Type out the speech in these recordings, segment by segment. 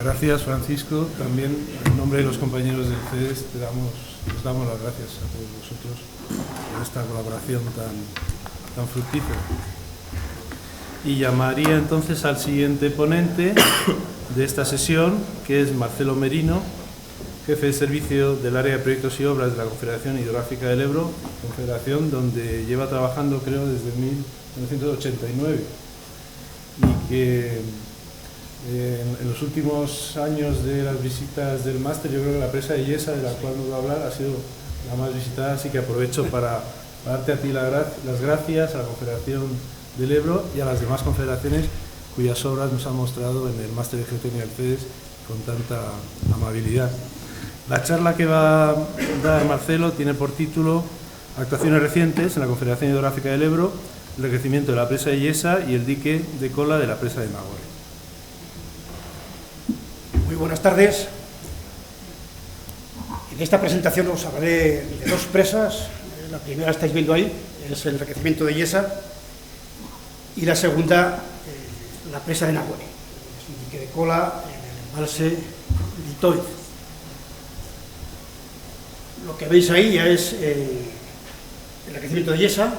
Gracias, Francisco. También en nombre de los compañeros del CEDES les damos las gracias a todos vosotros por esta colaboración tan fructífera. Y llamaría entonces al siguiente ponente de esta sesión, que es Marcelo Merino, jefe de servicio del área de proyectos y obras de la Confederación Hidrográfica del Ebro, confederación donde lleva trabajando creo desde 1989 y que en los últimos años de las visitas del máster, yo creo que la presa de Yesa, de la cual nos va a hablar, ha sido la más visitada, así que aprovecho para darte a ti las gracias a la Confederación del Ebro y a las demás confederaciones cuyas obras nos han mostrado en el máster de Geotecnia del CEDES con tanta amabilidad. La charla que va a dar Marcelo tiene por título Actuaciones recientes en la Confederación Hidrográfica del Ebro, el crecimiento de la presa de Yesa y el dique de cola de la presa de Nagore. Muy buenas tardes. En esta presentación os hablaré de dos presas. La primera estáis viendo ahí, es el enriquecimiento de Yesa, y la segunda, la presa de Nagore. Es un dique de cola en el embalse de Itoiz. Lo que veis ahí ya es el enriquecimiento de Yesa,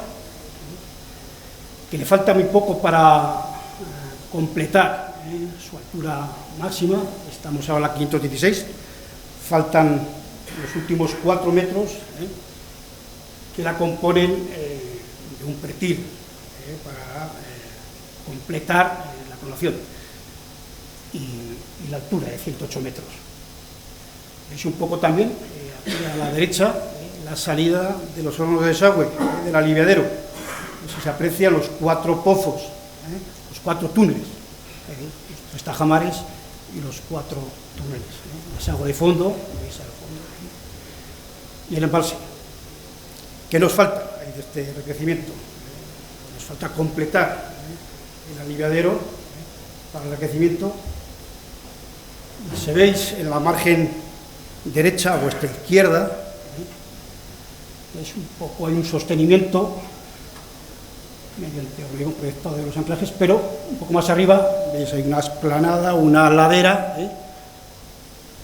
que le falta muy poco para completar su altura máxima. Estamos ahora a 516, faltan los últimos 4 metros que la componen de un pretil para completar la colocación y la altura de 108 metros. Veis un poco también aquí a la derecha la salida de los hornos de desagüe del aliviadero. Eso se aprecia los 4 pozos, los 4 túneles, los 3 tajamares y los 4 túneles. Desagüe de fondo, veis al fondo, y el embalse. ¿Qué nos falta de este enriquecimiento? Nos falta completar el aliviadero para el enriquecimiento. Y si veis en la margen derecha, a vuestra izquierda, es un poco, hay un sostenimiento mediante hormigón proyectado de los anclajes, pero un poco más arriba veis hay una esplanada, una ladera,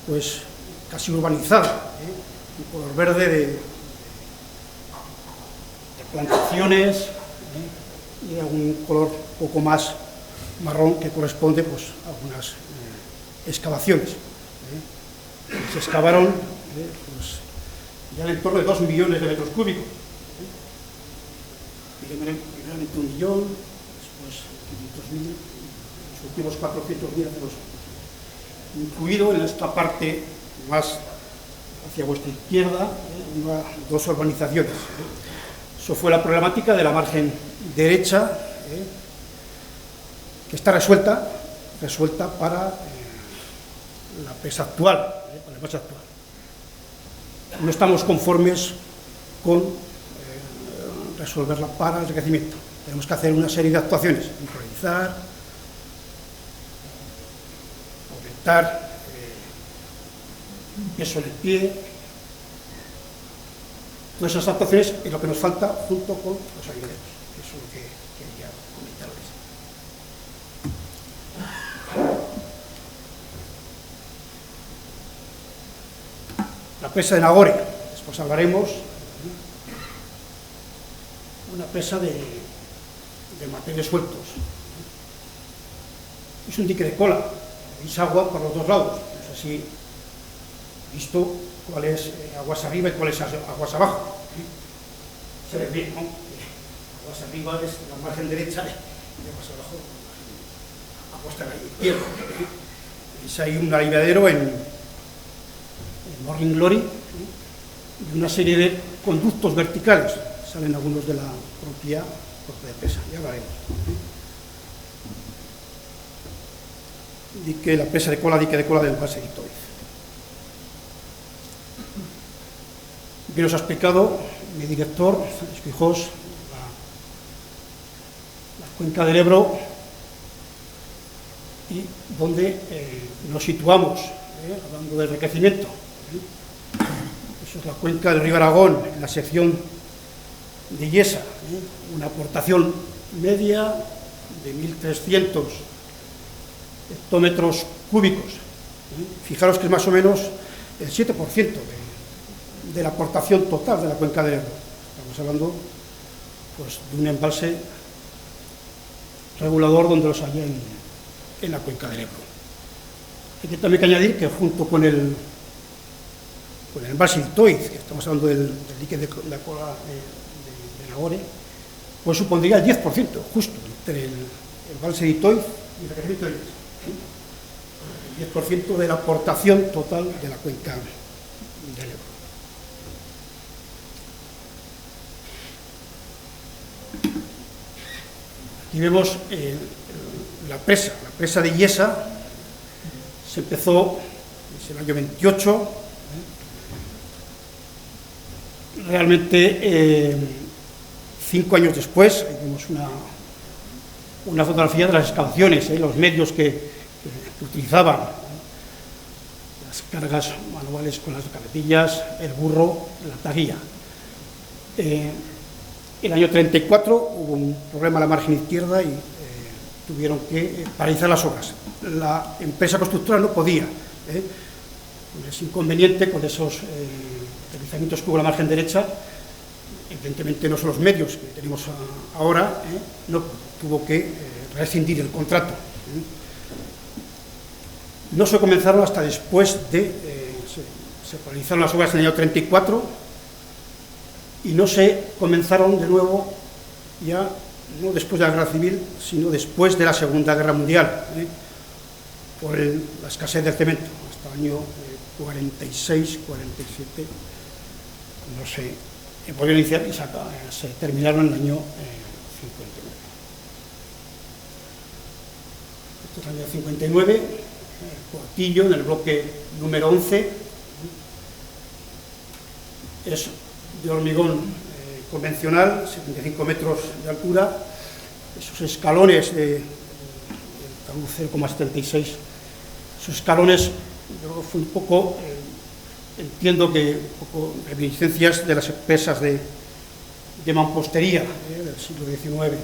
pues casi urbanizada, un color verde de plantaciones y algún color un poco más marrón que corresponde pues a algunas excavaciones. Se excavaron pues, ya en torno de 2 millones de metros cúbicos. Primeramente 1 millón, después 500.000, los últimos 400.000 hace 2 años. Incluido en esta parte más hacia vuestra izquierda, 2 urbanizaciones. Eso fue la problemática de la margen derecha, que está resuelta para la presa actual, para el embalse actual. No estamos conformes con resolverla para el enriquecimiento. Tenemos que hacer una serie de actuaciones, improvisar, aumentar peso en el pie. Todas esas actuaciones es lo que nos falta junto con los aliviaderos. Eso es lo que quería comentarles. La presa de Nagore, después hablaremos. Una presa de materiales sueltos. Es un dique de cola, veis agua por los 2 lados. No sé si visto cuál es aguas arriba y cuál es aguas abajo. Se ve bien, ¿no? Aguas arriba es la margen derecha y aguas abajo a vuestra izquierda. Veis ahí un aliviadero en Morning Glory y una serie de conductos verticales. Salen algunos de la propia de presa, ya hablaremos. Dique, la presa de cola, dique de cola del embalse de Itoiz. Bien os ha explicado mi director, Francisco Hijós, la cuenca del Ebro y donde nos situamos, hablando del enriquecimiento. Eso es la cuenca del río Aragón, en la sección de Yesa, una aportación media de 1.300 hectómetros cúbicos Fijaros que es más o menos el 7% de la aportación total de la cuenca del Ebro. Estamos hablando pues, de un embalse regulador donde los hay en la cuenca del Ebro. Hay que también añadir que junto con el embalse de Itoiz, que estamos hablando del dique de la cola de Nagore, pues supondría el 10%, justo, entre el embalse de Itoiz y el crecimiento del el 10% de la aportación total de la cuenca del Ebro. Aquí vemos la presa de Illesa. Se empezó en el año 28, realmente 5 años después. Ahí vemos una fotografía de las excavaciones, los medios que utilizaban, las cargas manuales con las carretillas, el burro, la taguilla. En el año 34 hubo un problema a la margen izquierda y tuvieron que paralizar las obras. La empresa constructora no podía, es inconveniente con esos deslizamientos que hubo a la margen derecha. Evidentemente no son los medios que tenemos ahora, no tuvo que rescindir el contrato. No se comenzaron hasta después de, se paralizaron las obras en el año 34 y no se comenzaron de nuevo ya, no después de la Guerra Civil, sino después de la Segunda Guerra Mundial, por la escasez del cemento, hasta el año 46, 47, no se volvieron a iniciar y se terminaron en el año 59. Este es el año 59, Portillo, en el bloque número 11, es de hormigón convencional, 75 metros de altura, esos escalones de talud 0,76, esos escalones, yo creo que fue un poco, entiendo que un poco reminiscencias de las empresas de mampostería del siglo XIX,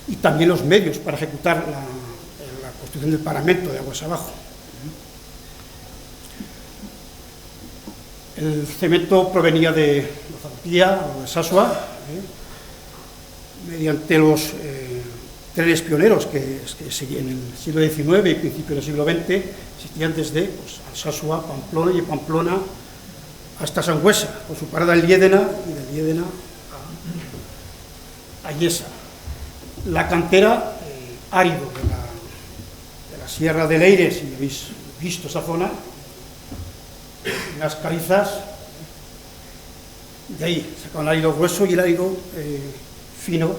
y también los medios para ejecutar la construcción del paramento de aguas abajo. El cemento provenía de Zapatilla o de Sasua, mediante los trenes pioneros que en el siglo XIX y principios del siglo XX existían desde Alsasua, Pamplona, y de Pamplona hasta Sangüesa, con su parada en Liédena y de Liédena a Illesa. La cantera, árido de la Sierra de Leire, si habéis visto esa zona, las calizas, de ahí sacaban el árido grueso y el árido fino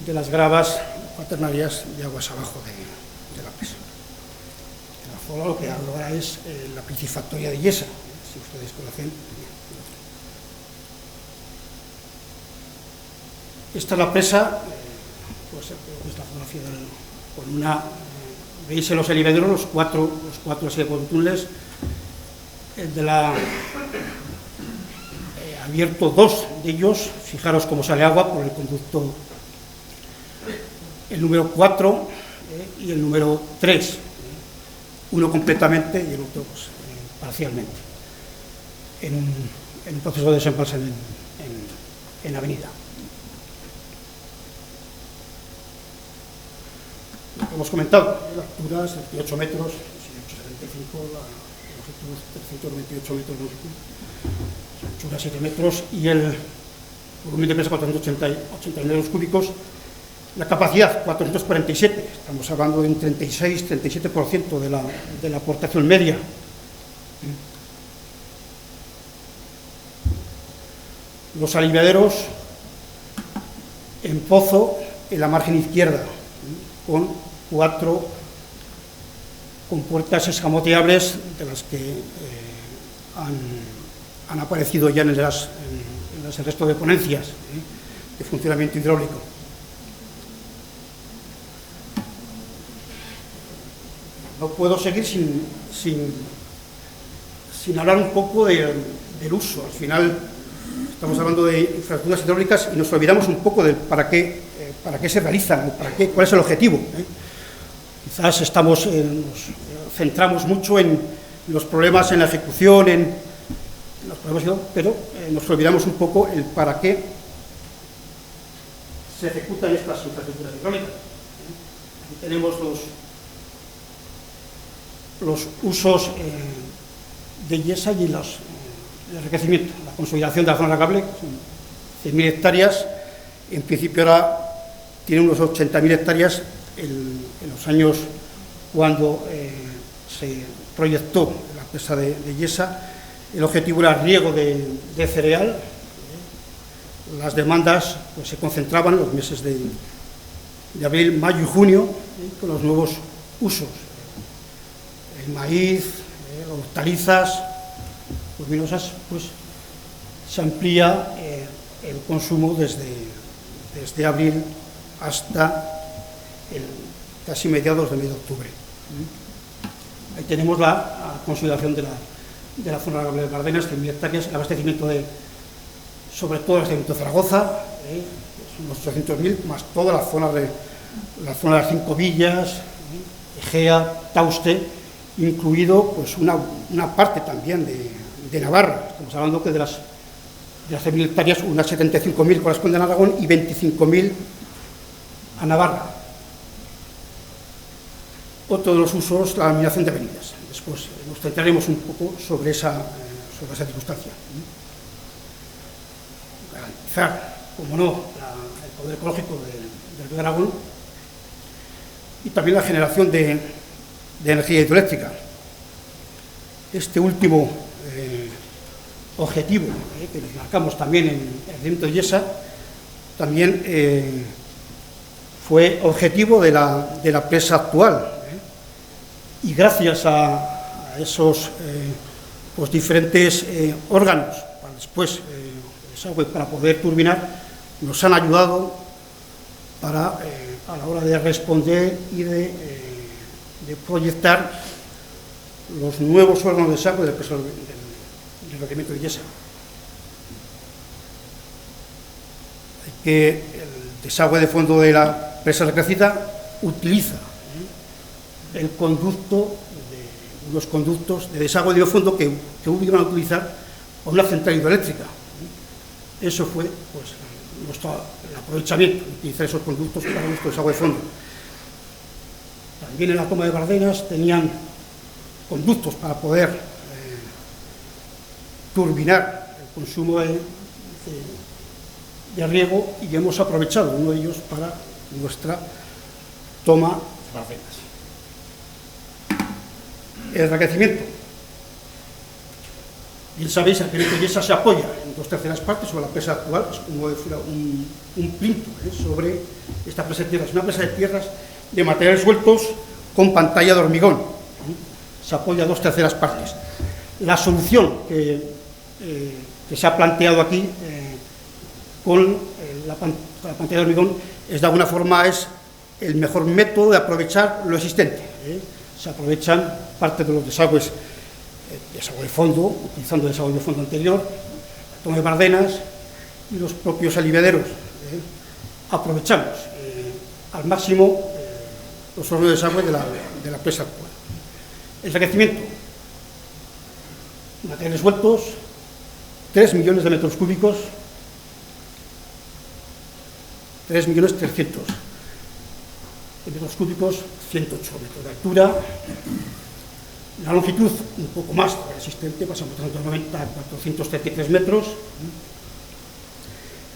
de las gravas cuaternarias de aguas abajo de la presa. En la zona lo que ahora es la piscifactoria de Illesa, si ustedes conocen. Esta es la presa, pues es la fotografía con una, veis en los aliviaderos los cuatro así de túneles. El de la abierto 2 de ellos, fijaros cómo sale agua por el conducto, el número 4 y el número 3, uno completamente y el otro pues, parcialmente, en un proceso de desembalse en avenida. Lo que hemos comentado, la altura 78 metros, 75, los 398 metros de longitud, la anchura 7 metros y el volumen de presa 480 metros cúbicos, la capacidad 447, estamos hablando de un 36-37% de la aportación media. Los aliviaderos en pozo en la margen izquierda, con 4 compuertas escamoteables de las que han aparecido ya en el resto de ponencias de funcionamiento hidráulico. No puedo seguir sin hablar un poco del uso. Al final estamos hablando de infraestructuras hidráulicas y nos olvidamos un poco de para qué se realizan, cuál es el objetivo. Quizás nos centramos mucho en los problemas en la ejecución, en los problemas, pero nos olvidamos un poco el para qué se ejecutan estas infraestructuras hidráulicas. Aquí tenemos los usos de Yesa y el enriquecimiento, la consolidación de la zona navegable, son 100.000 hectáreas, en principio ahora tiene unos 80.000 hectáreas en los años cuando se proyectó la presa de Yesa. El objetivo era riego de cereal. Las demandas pues, se concentraban en los meses de abril, mayo y junio, con los nuevos usos. El maíz, las hortalizas, leguminosas, pues se amplía el consumo desde abril hasta casi mediados de mes de octubre. Ahí tenemos la consolidación de la zona de Bardenas, 100.000 hectáreas, el abastecimiento sobre todo el abastecimiento de Zaragoza, unos 800.000, más toda la zona de las 5 villas, Egea, Tauste, incluido pues una parte también de Navarra. Estamos hablando que de las 100.000 hectáreas, unas 75.000 corresponden a Aragón y 25.000 a Navarra. Otro de los usos, la denominación de avenidas. Después nos centraremos un poco sobre esa circunstancia. Garantizar, como no, el poder ecológico del río de Aragón y también la generación de energía hidroeléctrica. Este último objetivo que nos marcamos también en el Ayuntamiento de Yesa también fue objetivo de la presa actual. Y gracias a esos pues diferentes órganos para después desagüe para poder turbinar, nos han ayudado a la hora de responder y de proyectar los nuevos órganos de desagüe del Ayuntamiento de Yesa. Que el desagüe de fondo de la presa recrecida utiliza los conductos de desagüe de fondo que iban a utilizar para una central hidroeléctrica. Eso fue pues, el aprovechamiento, utilizar esos conductos para nuestro desagüe de fondo. También en la toma de Bardenas tenían conductos para poder turbinar el consumo de riego y hemos aprovechado uno de ellos para nuestra toma de Bardenas. El enriquecimiento. Bien sabéis, el Ayuntamiento de Yesa se apoya en 2/3 partes sobre la presa actual, es como si fuera un plinto sobre esta presa de tierras. Una presa de tierras de materiales sueltos con pantalla de hormigón. Se apoya a 2/3 partes. La solución que se ha planteado aquí con la pantalla de hormigón es de alguna forma el mejor método de aprovechar lo existente. Se aprovechan parte de los desagües, desagüe de fondo, utilizando el desagüe de fondo anterior, la toma de Bardenas y los propios aliviaderos. Aprovechamos al máximo los órganos de desagüe de la presa actual. El enriquecimiento, materiales sueltos, 3 millones de metros cúbicos, 3.300.000 de metros cúbicos, 108 metros de altura. La longitud un poco más resistente, pasamos de 390 a 433 metros.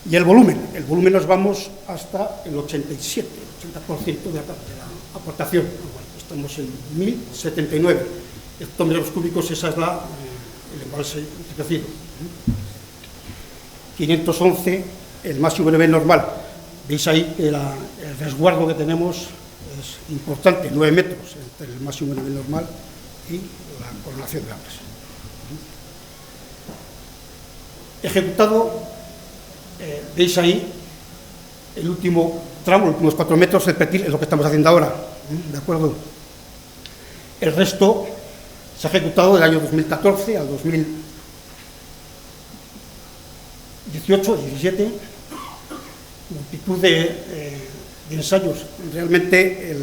Y el volumen nos vamos hasta el 87, el 80% de la aportación. Bueno, estamos en 1.079 hectómetros cúbicos, esa es el embalse enriquecido. 511 el máximo nivel normal. Veis ahí que el resguardo que tenemos es importante, 9 metros entre el máximo nivel normal y la coronación de la presa. Ejecutado, veis ahí el último tramo, los últimos 4 metros, el pretil, es lo que estamos haciendo ahora, ¿de acuerdo? El resto se ha ejecutado del año 2014 al 2018, 17, multitud de ensayos. Realmente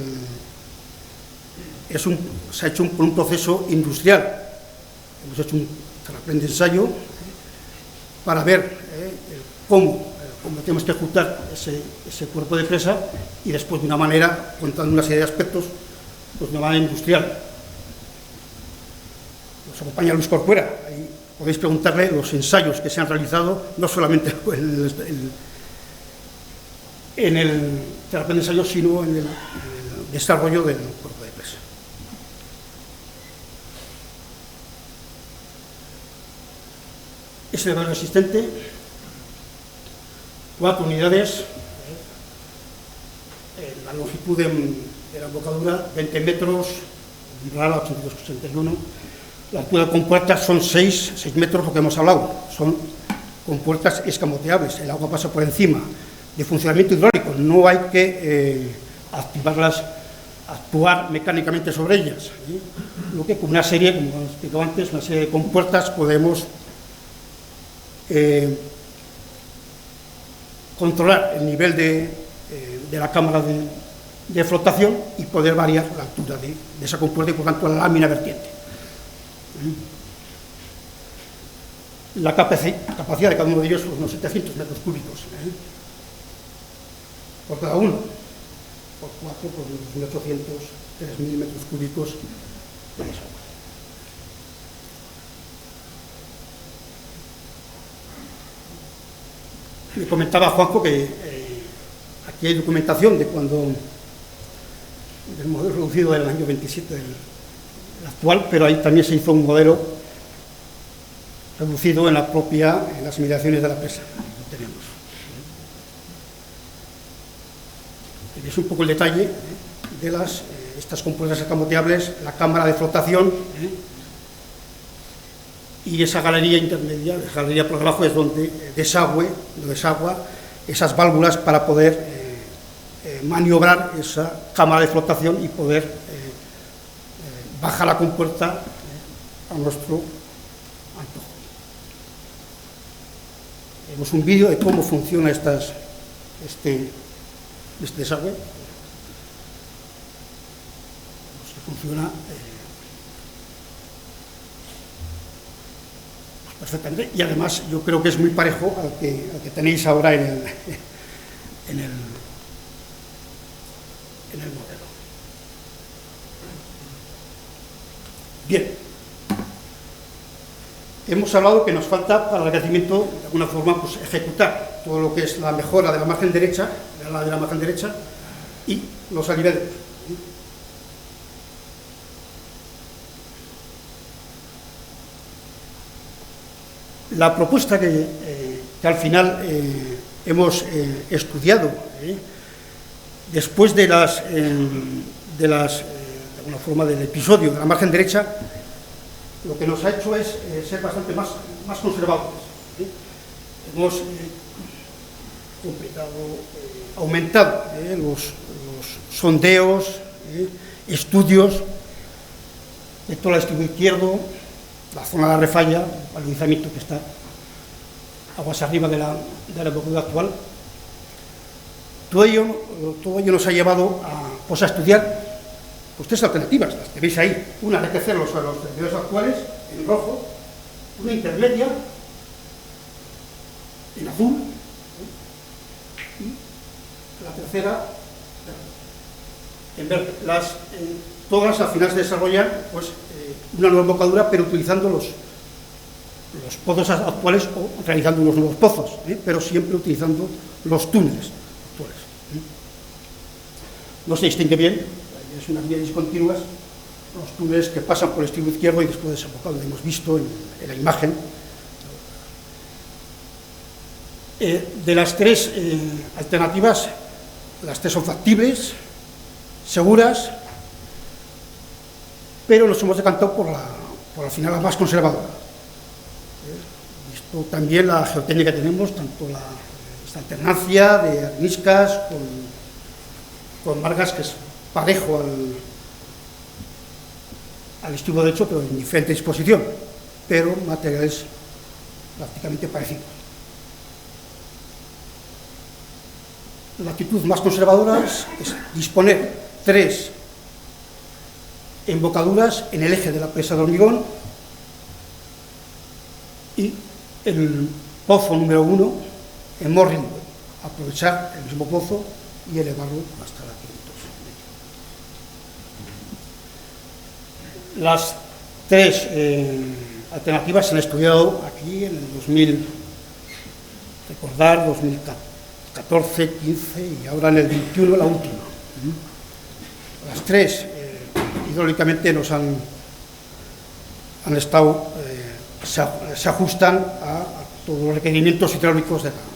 se ha hecho por un proceso industrial. Hemos hecho un terraplén de ensayo para ver cómo tenemos que ejecutar ese cuerpo de presa y después de una manera, contando una serie de aspectos, pues de una manera industrial. Nos acompaña Luis Corcuera, ahí podéis preguntarle los ensayos que se han realizado, no solamente en el terraplén de ensayo, sino en el desarrollo del cuerpo de presa. Ese elevador existente, 4 unidades, la longitud de la embocadura 20 metros, umbral 82,61, la altura de compuertas son 6 metros, lo que hemos hablado, son compuertas escamoteables, el agua pasa por encima. De funcionamiento hidráulico, no hay que activarlas, actuar mecánicamente sobre ellas, lo que con una serie, como he explicado antes, una serie de compuertas podemos controlar el nivel de la cámara de flotación y poder variar la altura de esa compuerta y por tanto la lámina vertiente. La capacidad de cada uno de ellos son unos 700 metros cúbicos por cada uno, por 4, por unos 1.800, 3.000 metros cúbicos de esa agua. Me comentaba Juanjo que aquí hay documentación de cuando del modelo reducido del año 27 del actual, pero ahí también se hizo un modelo reducido en las inmediaciones de la presa. Lo tenemos. Es un poco el detalle de estas compuertas escamoteables, la cámara de flotación y esa galería intermedia, la galería por debajo es donde desagua esas válvulas para poder maniobrar esa cámara de flotación y poder bajar la compuerta a nuestro antojo. Tenemos un vídeo de cómo funciona este desagüe, que funciona perfectamente, y además yo creo que es muy parejo al que tenéis ahora en el modelo. Bien, hemos hablado que nos falta para el crecimiento, de alguna forma, pues, ejecutar todo lo que es la mejora de la margen derecha, y los aliviaderos. La propuesta que al final hemos estudiado, después de alguna forma del episodio de la margen derecha, lo que nos ha hecho es ser bastante más conservadores. Hemos aumentado los sondeos, estudios de todo el extremo izquierdo, la zona de la refalla, el deslizamiento que está aguas arriba de la embocadura actual. Todo ello nos ha llevado a estudiar pues 3 alternativas, las que veis ahí. Una, enriquecer los vertederos actuales, en rojo, una intermedia, en azul, y la tercera, en verde. Todas al final se desarrollan pues, una nueva embocadura, pero utilizando los pozos actuales o realizando unos nuevos pozos, pero siempre utilizando los túneles actuales. No se distingue bien, es unas vías discontinuas, los túneles que pasan por el extremo izquierdo y después desembocan, lo hemos visto en la imagen. De las 3 alternativas, las 3 son factibles, seguras, pero nos hemos decantado por al final la más conservadora. Visto también la geotécnica que tenemos, tanto esta alternancia de areniscas con margas, que es parejo al extremo derecho, pero en diferente disposición, pero materiales prácticamente parecidos. La actitud más conservadora es disponer 3 embocaduras en el eje de la presa de hormigón y el pozo número 1 en Morring, aprovechar el mismo pozo y elevarlo hasta la 500. Las tres alternativas se han estudiado aquí en el 2014, 15 y ahora en el 21 la última. Las tres hidráulicamente nos han estado, se ajustan a todos los requerimientos hidráulicos de la empresa.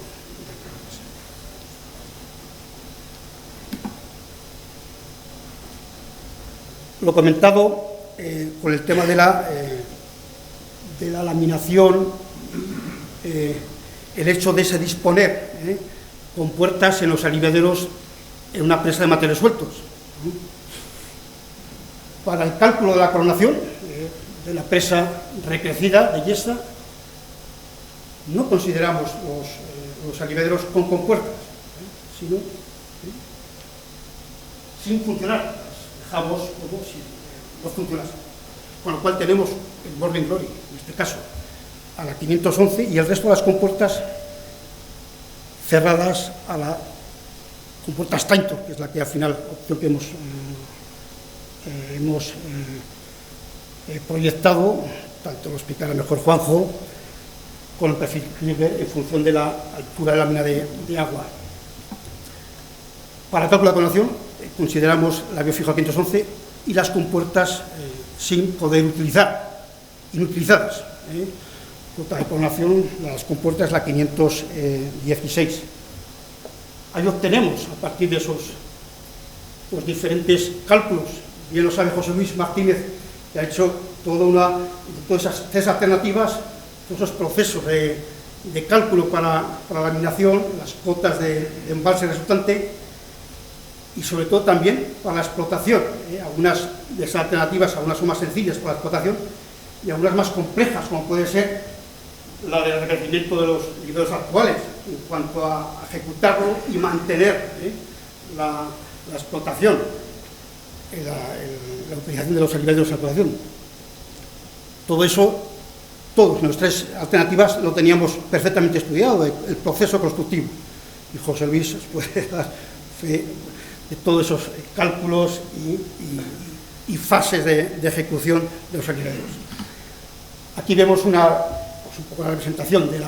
Lo comentado con el tema de la laminación, el hecho de disponer con puertas en los aliviaderos en una presa de materiales sueltos. Para el cálculo de la coronación de la presa recrecida de Yesta, no consideramos los aliviaderos con compuertas, sino sin funcionar. Dejamos como si no funcionase. Con lo cual tenemos el Morning Glory, en este caso, a la 511 y el resto de las compuertas cerradas a la compuerta Steintor, que es la que al final, opción que hemos proyectado, tanto lo explicará mejor Juanjo, con el perfil en función de la altura de la lámina de agua. Para el cálculo de la coronación consideramos la biofija 511 y las compuertas sin poder utilizar, inutilizadas. Cuota de coronación, las compuertas la 516. Ahí obtenemos, a partir de esos diferentes cálculos, bien lo sabe José Luis Martínez, que ha hecho todas esas tres alternativas, todos esos procesos de cálculo para la laminación, las cotas de embalse resultante y sobre todo también para la explotación. Algunas de esas alternativas, algunas son más sencillas para la explotación y algunas más complejas, como puede ser la del requerimiento de los aliviaderos actuales, en cuanto a ejecutarlo y mantener la explotación, la utilización de los aliviaderos en explotación. Todo eso, todas nuestras alternativas lo teníamos perfectamente estudiado, el proceso constructivo. Y José Luis puede dar fe de todos esos cálculos y fases de ejecución de los aliviaderos. Aquí vemos un poco la representación de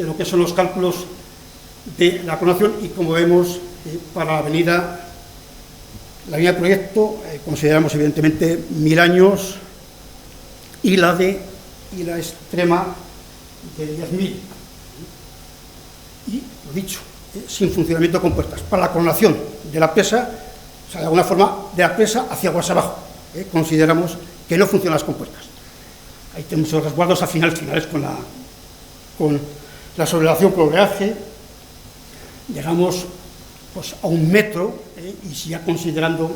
lo que son los cálculos de la coronación y como vemos para la línea de proyecto consideramos evidentemente 1000 años y la extrema de 10.000 y lo dicho, sin funcionamiento con puertas. Para la coronación de la presa, o sea, de alguna forma de la presa hacia aguas abajo, consideramos que no funcionan las compuertas. Ahí tenemos los resguardos finales con la sobrelevación por oleaje. Llegamos pues, a 1 metro, y si ya considerando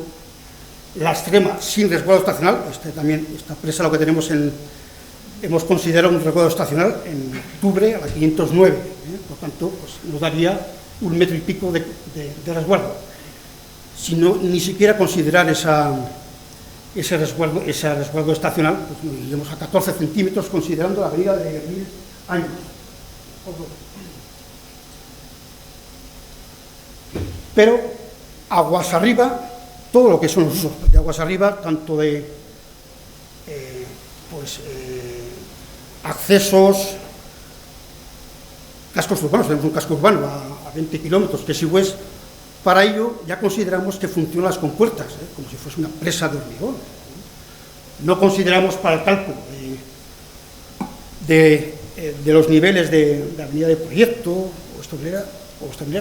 la extrema sin resguardo estacional, esta presa lo que tenemos hemos considerado un resguardo estacional en octubre a la 509, por tanto pues, nos daría 1 metro y pico de resguardo. Si no, ni siquiera considerar ese resguardo estacional, pues nos iríamos a 14 centímetros considerando la avenida de 1000 años. Pero aguas arriba, todo lo que son los usos de aguas arriba, tanto de accesos, cascos urbanos, tenemos un casco urbano a 20 kilómetros, que es Sigüés. Para ello ya consideramos que funcionan las compuertas, como si fuese una presa de hormigón. No consideramos para el cálculo de los niveles de avenida de proyecto o estobrera,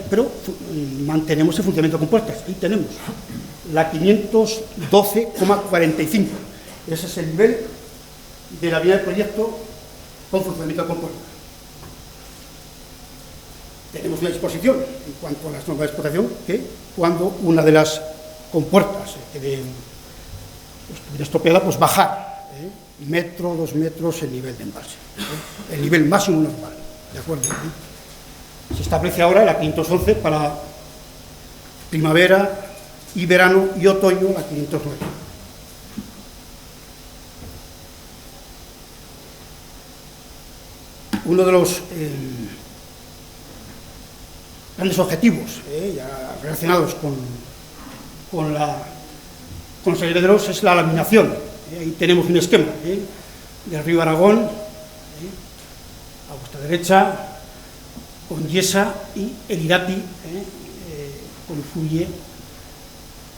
pero mantenemos el funcionamiento de compuertas. Ahí tenemos la 512,45. Ese es el nivel de la avenida de proyecto con funcionamiento de compuertas. Tenemos una disposición en cuanto a las normas de explotación que cuando una de las compuertas estuviera estropeada, pues bajar 1 metro, 2 metros el nivel de embalse, el nivel máximo normal, ¿de acuerdo? Se establece ahora la 511 para primavera y verano y otoño la 509. uno de los grandes objetivos ya relacionados con los herederos es la laminación. Ahí tenemos un esquema del río Aragón, a vuestra derecha, con Yesa y el Irati, confluye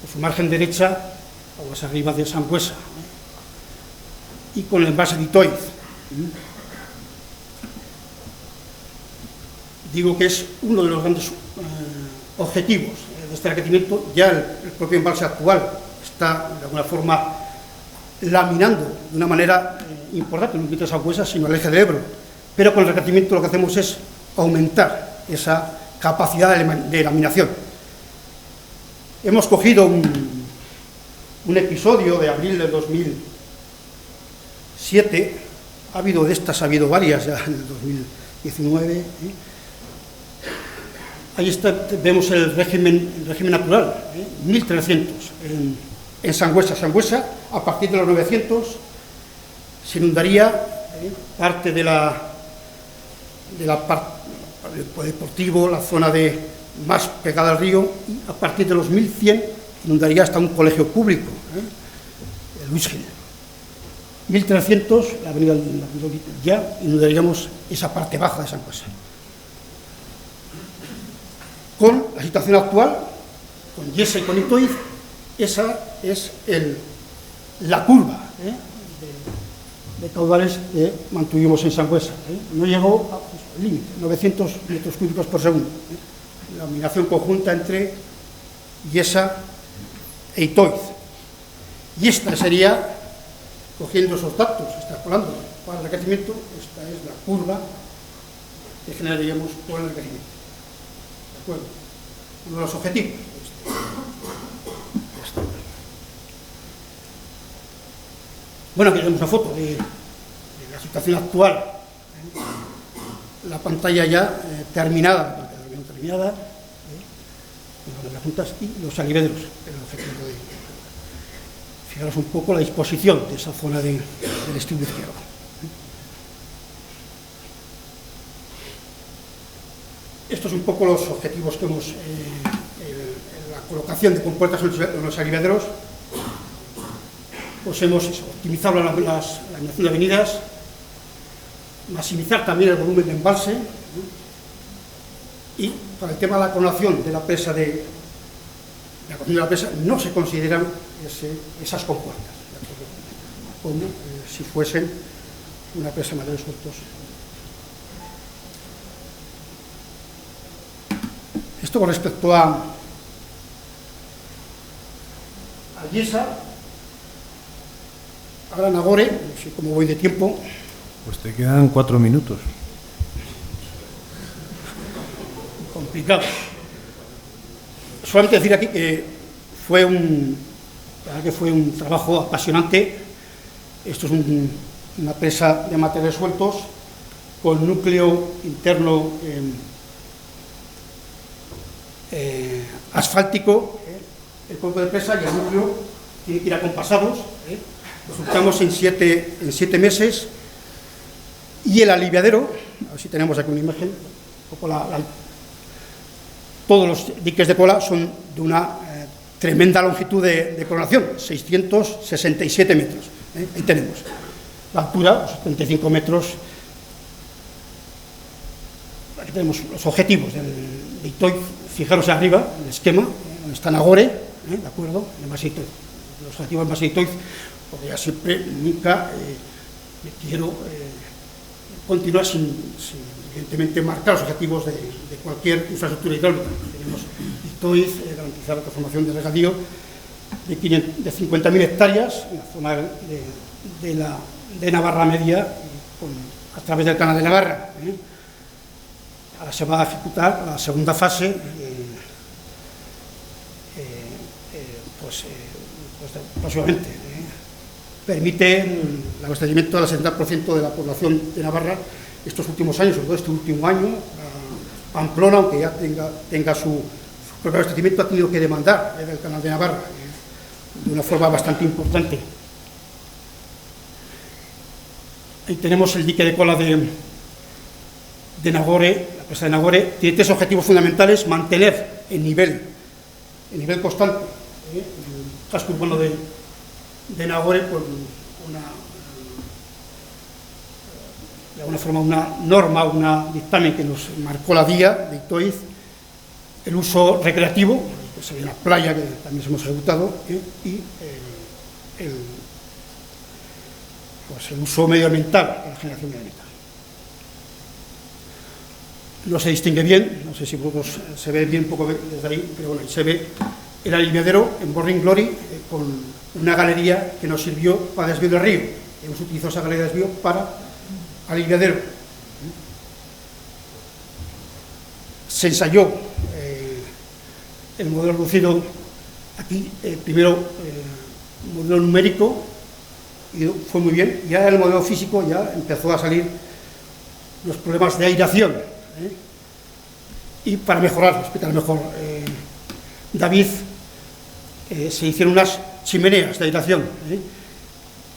por su margen derecha, aguas arriba de Sangüesa, y con el embalse de Itoiz. Digo que es uno de los grandes objetivos de este enriquecimiento. Ya el propio embalse actual está, de alguna forma, laminando de una manera importante, no solamente a Sangüesa, sino al eje del Ebro. Pero con el enriquecimiento lo que hacemos es aumentar esa capacidad de laminación. Hemos cogido un episodio de abril del 2007, ha habido varias ya en el 2019. Ahí vemos el régimen natural, 1300 en Sangüesa. Sangüesa, a partir de los 900, se inundaría parte del deportivo, la zona más pegada al río, y a partir de los 1100 inundaría hasta un colegio público, el Luis Gil. 1300, la avenida ya inundaríamos esa parte baja de Sangüesa. Con la situación actual, con Yesa y con Itoiz, esa es la curva de caudales que mantuvimos en Sangüesa. No llegó al límite, 900 metros cúbicos por segundo. La laminación conjunta entre Yesa e Itoiz. Y esta sería, cogiendo esos datos, extrapolando para el enriquecimiento, esta es la curva que generaríamos por el enriquecimiento. ¿De acuerdo? Uno de los objetivos. Bueno, aquí tenemos una foto de la situación actual. La pantalla ya terminada, las juntas y los aliviaderos. El objetivo de fijaros un poco la disposición de esa zona del extremo izquierdo. Estos son un poco los objetivos que hemos, la colocación de compuertas en los aliviaderos. Pues hemos optimizado la laminación de avenidas, maximizar también el volumen de embalse, y para el tema de la coronación de la presa no se consideran esas compuertas, como si fuesen una presa de mayores sueltos. Esto con respecto a Yesa. Ahora Nagore, no sé cómo voy de tiempo. Pues te quedan 4 minutos. Complicado. Solamente decir aquí que fue un trabajo apasionante. Esto es una presa de materiales sueltos con núcleo interno asfáltico, el cuerpo de presa, y el núcleo tiene que ir acompasados. Resultamos en 7 meses, y el aliviadero, a ver si tenemos aquí una imagen, todos los diques de cola son de una tremenda longitud de coronación, 667 metros. Ahí tenemos la altura, 75 metros. Aquí tenemos los objetivos de Itoiz. Fijaros arriba, el esquema, donde está Nagore, ¿de acuerdo? El embalse Itoiz. Los objetivos del embalse Itoiz, porque ya siempre, nunca quiero continuar sin evidentemente marcar los objetivos de cualquier infraestructura hidráulica. Tenemos Itoiz, garantizar la transformación de regadío de 50.000 hectáreas en la zona de Navarra Media, a través del canal de Navarra. Ahora se va a ejecutar la segunda fase, próximamente. Permite el abastecimiento del 70% de la población de Navarra estos últimos años, sobre todo este último año. Pamplona, aunque ya tenga su propio abastecimiento, ha tenido que demandar el canal de Navarra de una forma bastante importante. Ahí tenemos el dique de cola de de Nagore, la presa de Nagore, tiene 3 objetivos fundamentales: mantener el nivel constante, el casco urbano de Nagore, por de alguna forma una norma, un dictamen que nos marcó la guía de Itoiz, el uso recreativo, pues hay una playa que también hemos ejecutado, y el uso medioambiental, la generación medioambiental. No se distingue bien, no sé si vosotros se ve bien un poco desde ahí, pero bueno, ahí se ve el aliviadero en Morning Glory, con una galería que nos sirvió para desvío del río. Hemos utilizado esa galería de desvío para aliviadero. Se ensayó el modelo reducido aquí, primero modelo numérico, y fue muy bien. Ya el modelo físico ya empezó a salir los problemas de aireación, y para mejorar, explicar mejor David, se hicieron unas chimeneas de aireación.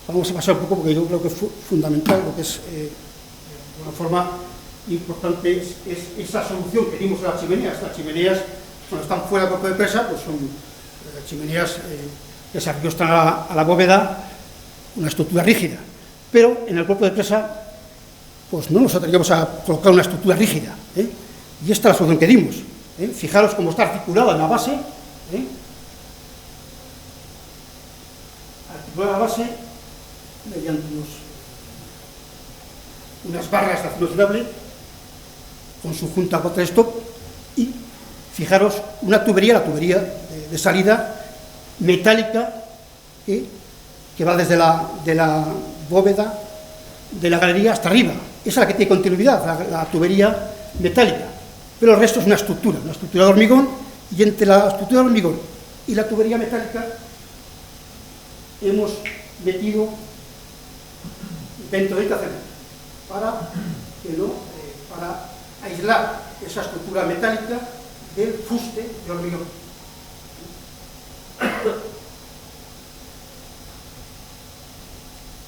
Vamos a pasar un poco, porque yo creo que es fundamental, lo que es de una forma importante es esa solución que dimos a las chimeneas. Las chimeneas, cuando están fuera del cuerpo de presa, pues son chimeneas que se recostan a la bóveda, una estructura rígida, pero en el cuerpo de presa pues no nos atrevíamos a colocar una estructura rígida, y esta es la solución que dimos. Fijaros cómo está articulada en la base, articulada la base mediante unas barras de acero inoxidable con su junta water stop, y fijaros una tubería, la tubería de salida metálica, que va desde la bóveda de la galería hasta arriba. Esa es la que tiene continuidad, la tubería metálica, pero el resto es una estructura de hormigón, y entre la estructura de hormigón y la tubería metálica hemos metido dentro de esta cena para aislar esa estructura metálica del fuste de hormigón.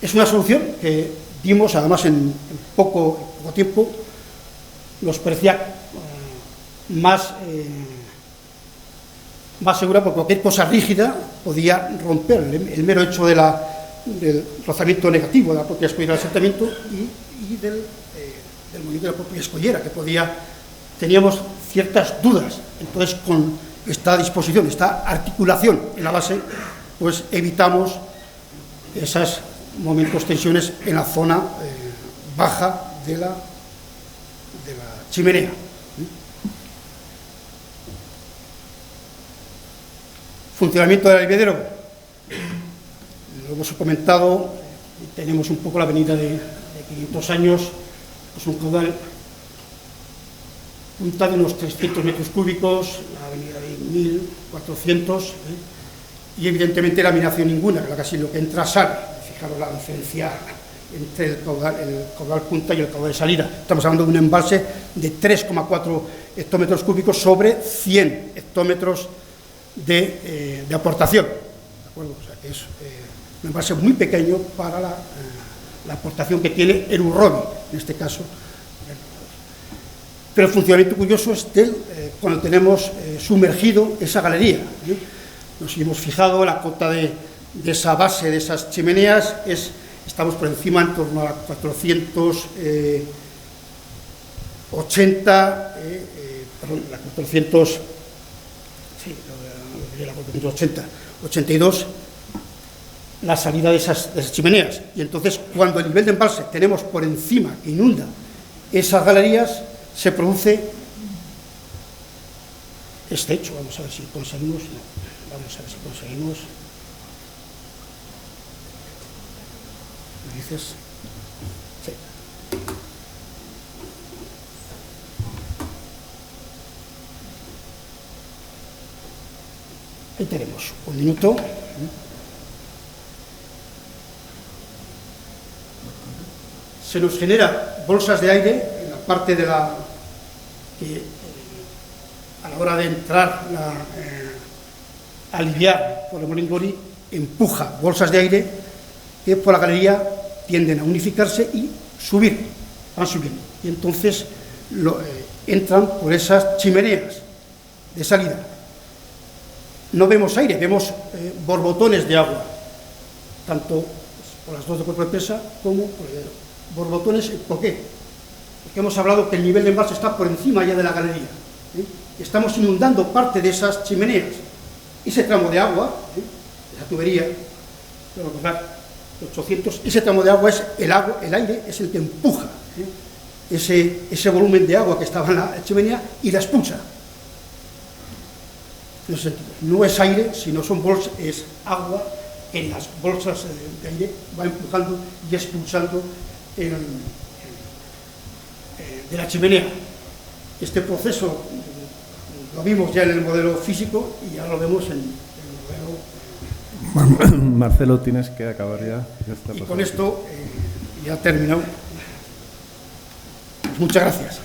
Es una solución que dimos, además, en poco tiempo. Nos parecía más segura, porque cualquier cosa rígida podía romper el mero hecho del rozamiento negativo de la propia escollera del asentamiento y del movimiento de la propia escollera, que teníamos ciertas dudas. Entonces, con esta disposición, esta articulación en la base, pues evitamos esos momentos, tensiones en la zona baja de la chimenea. Funcionamiento del aliviadero, lo hemos comentado. Tenemos un poco la avenida de 500 años, pues un caudal punta de unos 300 metros cúbicos, la avenida de 1400, y evidentemente la minación ninguna, que casi lo que entra sale. Fijaros la diferencia entre el caudal punta y el caudal de salida. Estamos hablando de un embalse de 3,4 hectómetros cúbicos sobre 100 hectómetros de aportación. ¿De acuerdo? O sea, que es un embalse muy pequeño para la aportación que tiene el Urrobi, en este caso. Pero el funcionamiento curioso es cuando tenemos sumergido esa galería. Nos hemos fijado, la cota de esa base, de esas chimeneas, estamos por encima, en torno a 480, perdón, la 482, la salida de esas chimeneas. Y entonces, cuando el nivel de embalse tenemos por encima, que inunda esas galerías, se produce este hecho. Vamos a ver si conseguimos. ¿Me dices? Sí. Ahí tenemos un minuto. Se nos genera bolsas de aire en la parte de que a la hora de entrar a aliviar por el Morning Glory, empuja bolsas de aire que por la galería tienden a unificarse y van subiendo. Y entonces entran por esas chimeneas de salida. No vemos aire, vemos borbotones de agua, tanto por las dos de cuerpo de presa como por el hidro. Borbotones, ¿por qué? Porque hemos hablado que el nivel de embalse está por encima ya de la galería. Estamos inundando parte de esas chimeneas. Ese tramo de agua, esa tubería, ese tramo de agua es el aire es el que empuja ese volumen de agua que estaba en la chimenea y la expulsa. No es aire, sino son bolsas, es agua en las bolsas de aire, va empujando y expulsando de la chimenea. Este proceso lo vimos ya en el modelo físico y ya lo vemos en el modelo. Marcelo, tienes que acabar ya. Y con esto ya terminado. Pues muchas gracias.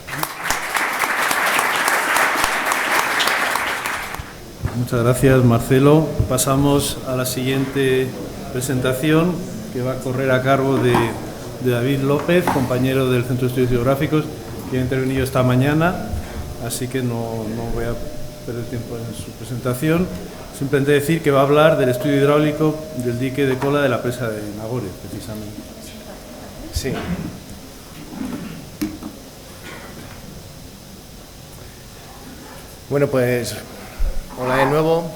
Muchas gracias, Marcelo. Pasamos a la siguiente presentación, que va a correr a cargo de David López, compañero del Centro de Estudios Geográficos, que ha intervenido esta mañana, así que no voy a perder tiempo en su presentación. Simplemente decir que va a hablar del estudio hidráulico del dique de cola de la presa de Nagore, precisamente. Sí. Bueno, pues hola de nuevo.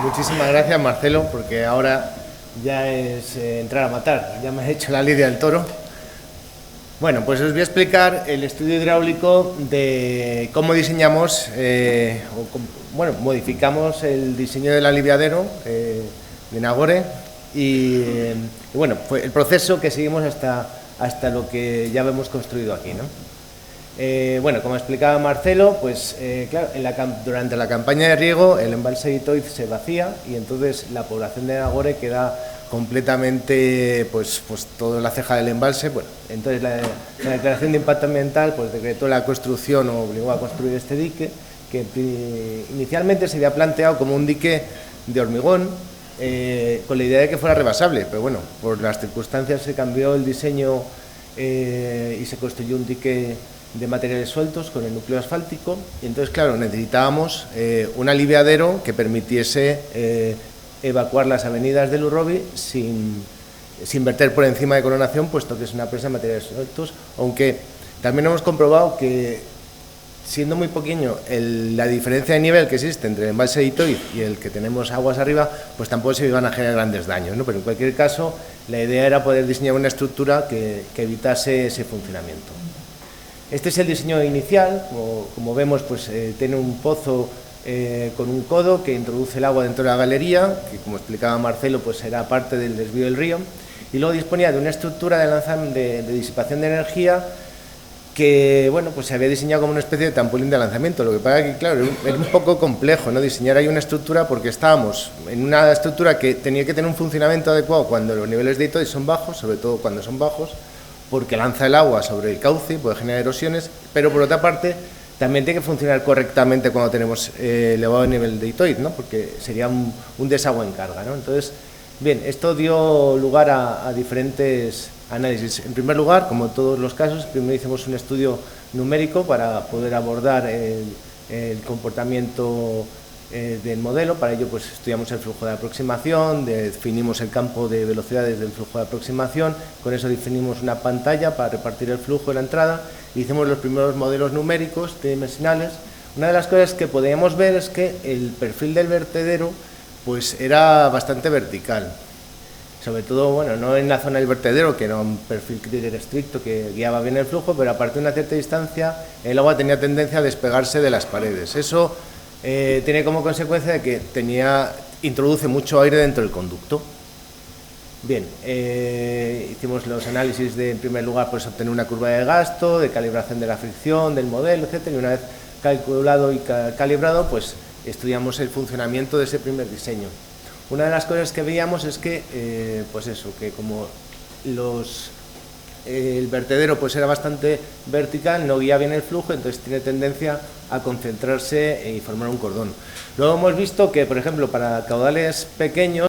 Muchísimas gracias, Marcelo, porque ahora ya es entrar a matar. Ya me has hecho la lidia del toro. Bueno, pues os voy a explicar el estudio hidráulico de cómo diseñamos, modificamos el diseño del aliviadero de Nagore y bueno, fue el proceso que seguimos hasta lo que ya hemos construido aquí, ¿no? Bueno, como explicaba Marcelo, pues claro, durante la campaña de riego el embalse de Itoiz se vacía y entonces la población de Nagore queda completamente, pues toda la ceja del embalse. Bueno, entonces la declaración de impacto ambiental pues decretó la construcción o obligó a construir este dique, que inicialmente se había planteado como un dique de hormigón, con la idea de que fuera rebasable, pero bueno, por las circunstancias se cambió el diseño y se construyó un dique de materiales sueltos con el núcleo asfáltico, y entonces claro, necesitábamos un aliviadero que permitiese evacuar las avenidas del Urrobi sin verter por encima de coronación, puesto que es una presa de materiales sueltos, aunque también hemos comprobado que siendo muy pequeño la diferencia de nivel que existe entre el embalse de Itoiz y el que tenemos aguas arriba, pues tampoco se iban a generar grandes daños, ¿no? Pero en cualquier caso la idea era poder diseñar una estructura que evitase ese funcionamiento. Este es el diseño inicial. Como vemos, pues tiene un pozo con un codo que introduce el agua dentro de la galería, que como explicaba Marcelo, pues será parte del desvío del río, y luego disponía de una estructura de disipación de energía que bueno, pues se había diseñado como una especie de trampolín de lanzamiento. Lo que pasa es que claro, era un poco complejo, ¿no?, diseñar ahí una estructura, porque estábamos en una estructura que tenía que tener un funcionamiento adecuado cuando los niveles de Itoiz son bajos, sobre todo cuando son bajos, porque lanza el agua sobre el cauce y puede generar erosiones, pero por otra parte también tiene que funcionar correctamente cuando tenemos elevado nivel de Itoiz, ¿no?, porque sería un desagüe en carga, ¿no? Entonces, bien, esto dio lugar a diferentes análisis. En primer lugar, como en todos los casos, primero hicimos un estudio numérico para poder abordar el comportamiento del modelo. Para ello pues estudiamos el flujo de aproximación, definimos el campo de velocidades del flujo de aproximación, con eso definimos una pantalla para repartir el flujo de la entrada, e hicimos los primeros modelos numéricos tridimensionales. Una de las cosas que podíamos ver es que el perfil del vertedero pues era bastante vertical, sobre todo, bueno, no en la zona del vertedero, que era un perfil Krieger estricto que guiaba bien el flujo, pero a partir de una cierta distancia el agua tenía tendencia a despegarse de las paredes. Eso tiene como consecuencia de que introduce mucho aire dentro del conducto. Bien, hicimos los análisis en primer lugar, pues obtener una curva de gasto, de calibración de la fricción, del modelo, etcétera, y una vez calculado y calibrado, pues estudiamos el funcionamiento de ese primer diseño. Una de las cosas que veíamos es que, pues eso, que como el vertedero pues era bastante vertical, no guía bien el flujo, entonces tiene tendencia a concentrarse y formar un cordón. Luego hemos visto que, por ejemplo, para caudales pequeños,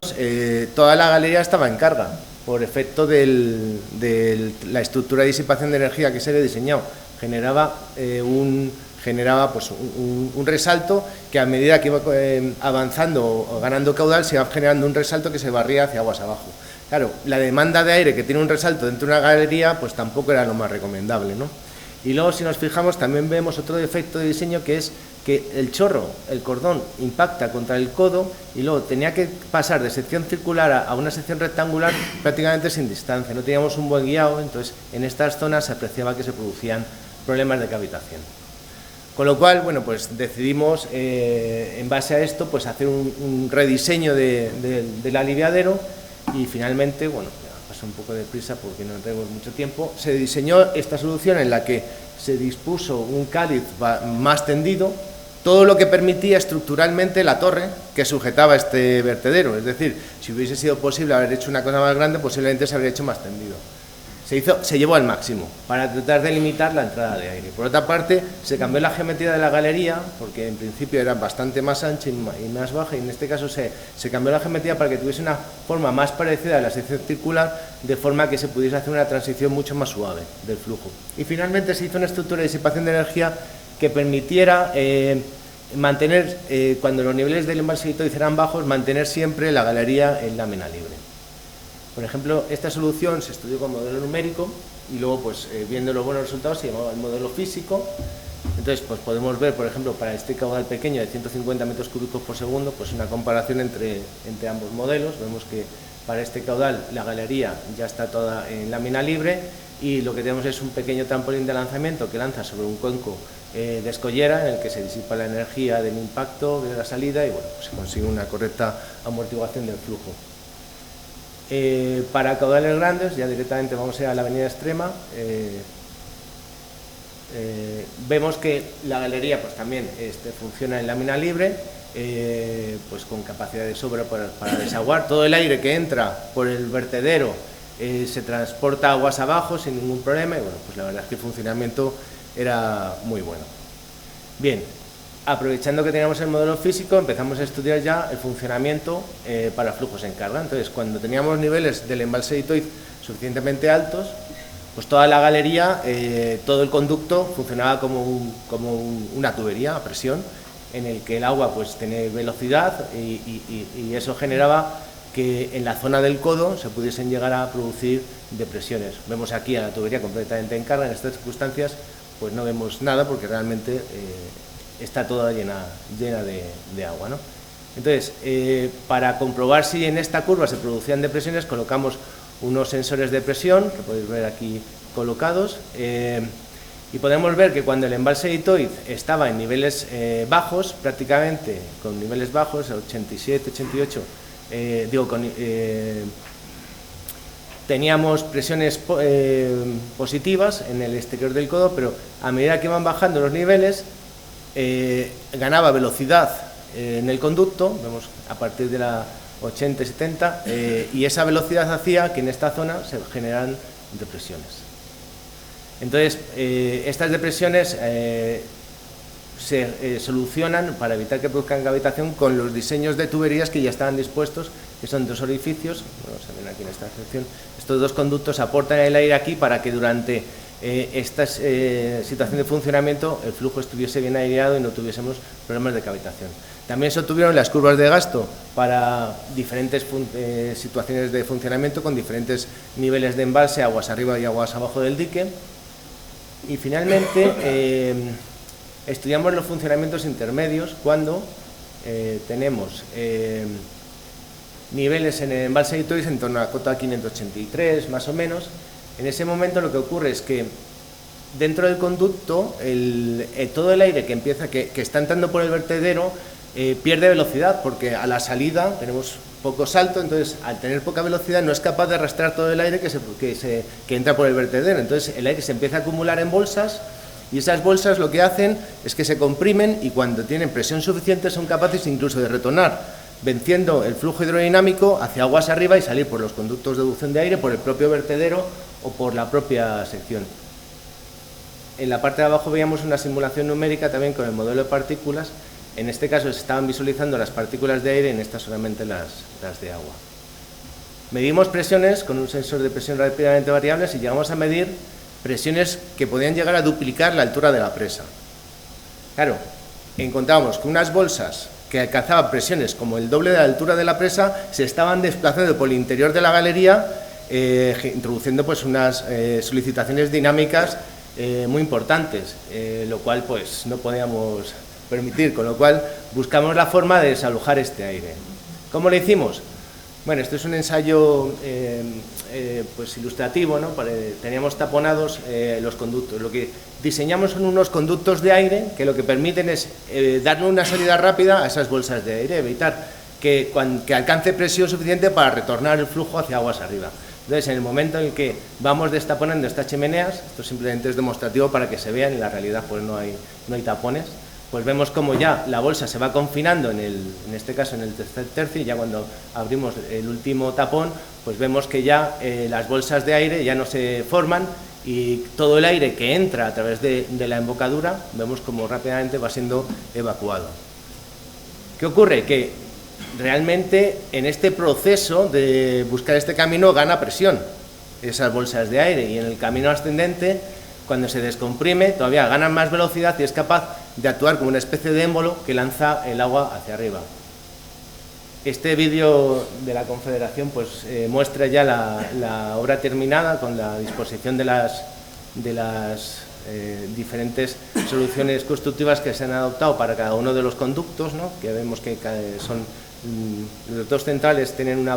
toda la galería estaba en carga, por efecto de la estructura de disipación de energía que se había diseñado. generaba pues, un resalto que a medida que iba avanzando o ganando caudal se iba generando un resalto que se barría hacia aguas abajo. Claro, la demanda de aire que tiene un resalto dentro de una galería pues tampoco era lo más recomendable, ¿no? Y luego, si nos fijamos, también vemos otro defecto de diseño, que es que el chorro, el cordón, impacta contra el codo y luego tenía que pasar de sección circular a una sección rectangular prácticamente sin distancia. No teníamos un buen guiado, entonces en estas zonas se apreciaba que se producían problemas de cavitación. Con lo cual, bueno, pues decidimos, en base a esto, pues hacer un rediseño del aliviadero y finalmente, bueno, paso un poco de prisa porque no tenemos mucho tiempo, se diseñó esta solución en la que se dispuso un cáliz más tendido, todo lo que permitía estructuralmente la torre que sujetaba este vertedero. Es decir, si hubiese sido posible haber hecho una cosa más grande, posiblemente se habría hecho más tendido. Se llevó al máximo para tratar de limitar la entrada de aire. Por otra parte, se cambió la geometría de la galería, porque en principio era bastante más ancha y más baja, y en este caso se cambió la geometría para que tuviese una forma más parecida a la sección circular, de forma que se pudiese hacer una transición mucho más suave del flujo. Y finalmente se hizo una estructura de disipación de energía que permitiera mantener, cuando los niveles del embalse Itoiz eran bajos, mantener siempre la galería en lámina libre. Por ejemplo, esta solución se estudió con modelo numérico y luego, pues, viendo los buenos resultados, se llamaba el modelo físico. Entonces, pues podemos ver, por ejemplo, para este caudal pequeño de 150 metros cúbicos por segundo, pues una comparación entre ambos modelos. Vemos que para este caudal la galería ya está toda en lámina libre y lo que tenemos es un pequeño trampolín de lanzamiento que lanza sobre un cuenco de escollera, en el que se disipa la energía del impacto de la salida y, bueno, pues se consigue una correcta amortiguación del flujo. Para caudales grandes, ya directamente vamos a ir a la avenida extrema, vemos que la galería pues también funciona en lámina libre, pues con capacidad de sobra para desaguar. Todo el aire que entra por el vertedero se transporta aguas abajo sin ningún problema y, bueno, pues la verdad es que el funcionamiento era muy bueno. Bien, aprovechando que teníamos el modelo físico, empezamos a estudiar ya el funcionamiento para flujos en carga. Entonces, cuando teníamos niveles del embalse de Itoiz suficientemente altos, pues toda la galería, todo el conducto funcionaba como una tubería a presión, en el que el agua pues tiene velocidad y eso generaba que en la zona del codo se pudiesen llegar a producir depresiones. Vemos aquí a la tubería completamente en carga. En estas circunstancias pues no vemos nada porque realmente está toda llena de agua, ¿no? Entonces, para comprobar si en esta curva se producían depresiones, colocamos unos sensores de presión, que podéis ver aquí colocados, y podemos ver que cuando el embalse de Itoiz estaba en niveles bajos, prácticamente con niveles bajos, 87, 88, teníamos presiones positivas en el exterior del codo, pero a medida que iban bajando los niveles, ganaba velocidad en el conducto, vemos a partir de la 80 y 70, y esa velocidad hacía que en esta zona se generaran depresiones. Entonces, estas depresiones se solucionan para evitar que produzcan cavitación con los diseños de tuberías que ya estaban dispuestos, que son dos orificios, bueno, se ven aquí en esta sección. Estos dos conductos aportan el aire aquí para que durante esta situación de funcionamiento el flujo estuviese bien aireado y no tuviésemos problemas de cavitación. También se obtuvieron las curvas de gasto para diferentes situaciones de funcionamiento con diferentes niveles de embalse, aguas arriba y aguas abajo del dique. Y finalmente estudiamos los funcionamientos intermedios cuando tenemos niveles en el embalse de Itoiz en torno a cota 583 más o menos. En ese momento lo que ocurre es que dentro del conducto todo el aire que está entrando por el vertedero pierde velocidad, porque a la salida tenemos poco salto, entonces al tener poca velocidad no es capaz de arrastrar todo el aire que entra por el vertedero. Entonces el aire se empieza a acumular en bolsas y esas bolsas lo que hacen es que se comprimen y cuando tienen presión suficiente son capaces incluso de retornar, venciendo el flujo hidrodinámico hacia aguas arriba y salir por los conductos de deducción de aire, por el propio vertedero o por la propia sección. En la parte de abajo veíamos una simulación numérica también con el modelo de partículas. En este caso se estaban visualizando las partículas de aire, en esta solamente las de agua. Medimos presiones con un sensor de presión rápidamente variables y llegamos a medir presiones que podían llegar a duplicar la altura de la presa. Claro, encontramos que unas bolsas que alcanzaban presiones como el doble de la altura de la presa se estaban desplazando por el interior de la galería, introduciendo pues unas solicitaciones dinámicas muy importantes, lo cual pues no podíamos permitir, con lo cual buscamos la forma de desalojar este aire. ¿Cómo lo hicimos? Bueno, esto es un ensayo pues ilustrativo, ¿no? Teníamos taponados los conductos. Lo que diseñamos son unos conductos de aire que lo que permiten es darle una salida rápida a esas bolsas de aire, evitar que alcance presión suficiente para retornar el flujo hacia aguas arriba. Entonces, en el momento en el que vamos destaponando estas chimeneas, esto simplemente es demostrativo para que se vean, en la realidad pues no hay tapones, pues vemos como ya la bolsa se va confinando, en este caso en el tercer tercio, y ya cuando abrimos el último tapón, pues vemos que ya las bolsas de aire ya no se forman y todo el aire que entra a través de la embocadura, vemos como rápidamente va siendo evacuado. ¿Qué ocurre? Que realmente en este proceso de buscar este camino gana presión esas bolsas de aire, y en el camino ascendente, cuando se descomprime, todavía ganan más velocidad y es capaz de actuar como una especie de émbolo que lanza el agua hacia arriba. Este vídeo de la Confederación pues, muestra ya la obra terminada con la disposición de las diferentes soluciones constructivas que se han adoptado para cada uno de los conductos, ¿no? Que vemos que son los dos centrales, tienen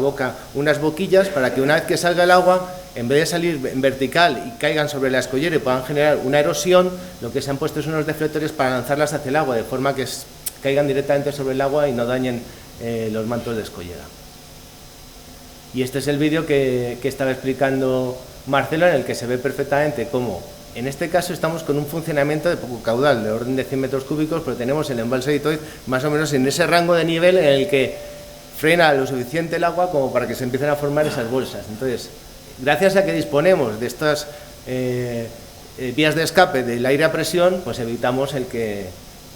unas boquillas para que una vez que salga el agua, en vez de salir en vertical y caigan sobre la escollera y puedan generar una erosión, lo que se han puesto son unos deflectores para lanzarlas hacia el agua, de forma que caigan directamente sobre el agua y no dañen los mantos de escollera. Y este es el vídeo que estaba explicando Marcelo, en el que se ve perfectamente cómo, en este caso estamos con un funcionamiento de poco caudal, de orden de 100 metros cúbicos, pero tenemos el embalse de Itoiz más o menos en ese rango de nivel en el que frena lo suficiente el agua como para que se empiecen a formar esas bolsas. Entonces, gracias a que disponemos de estas vías de escape del aire a presión, pues evitamos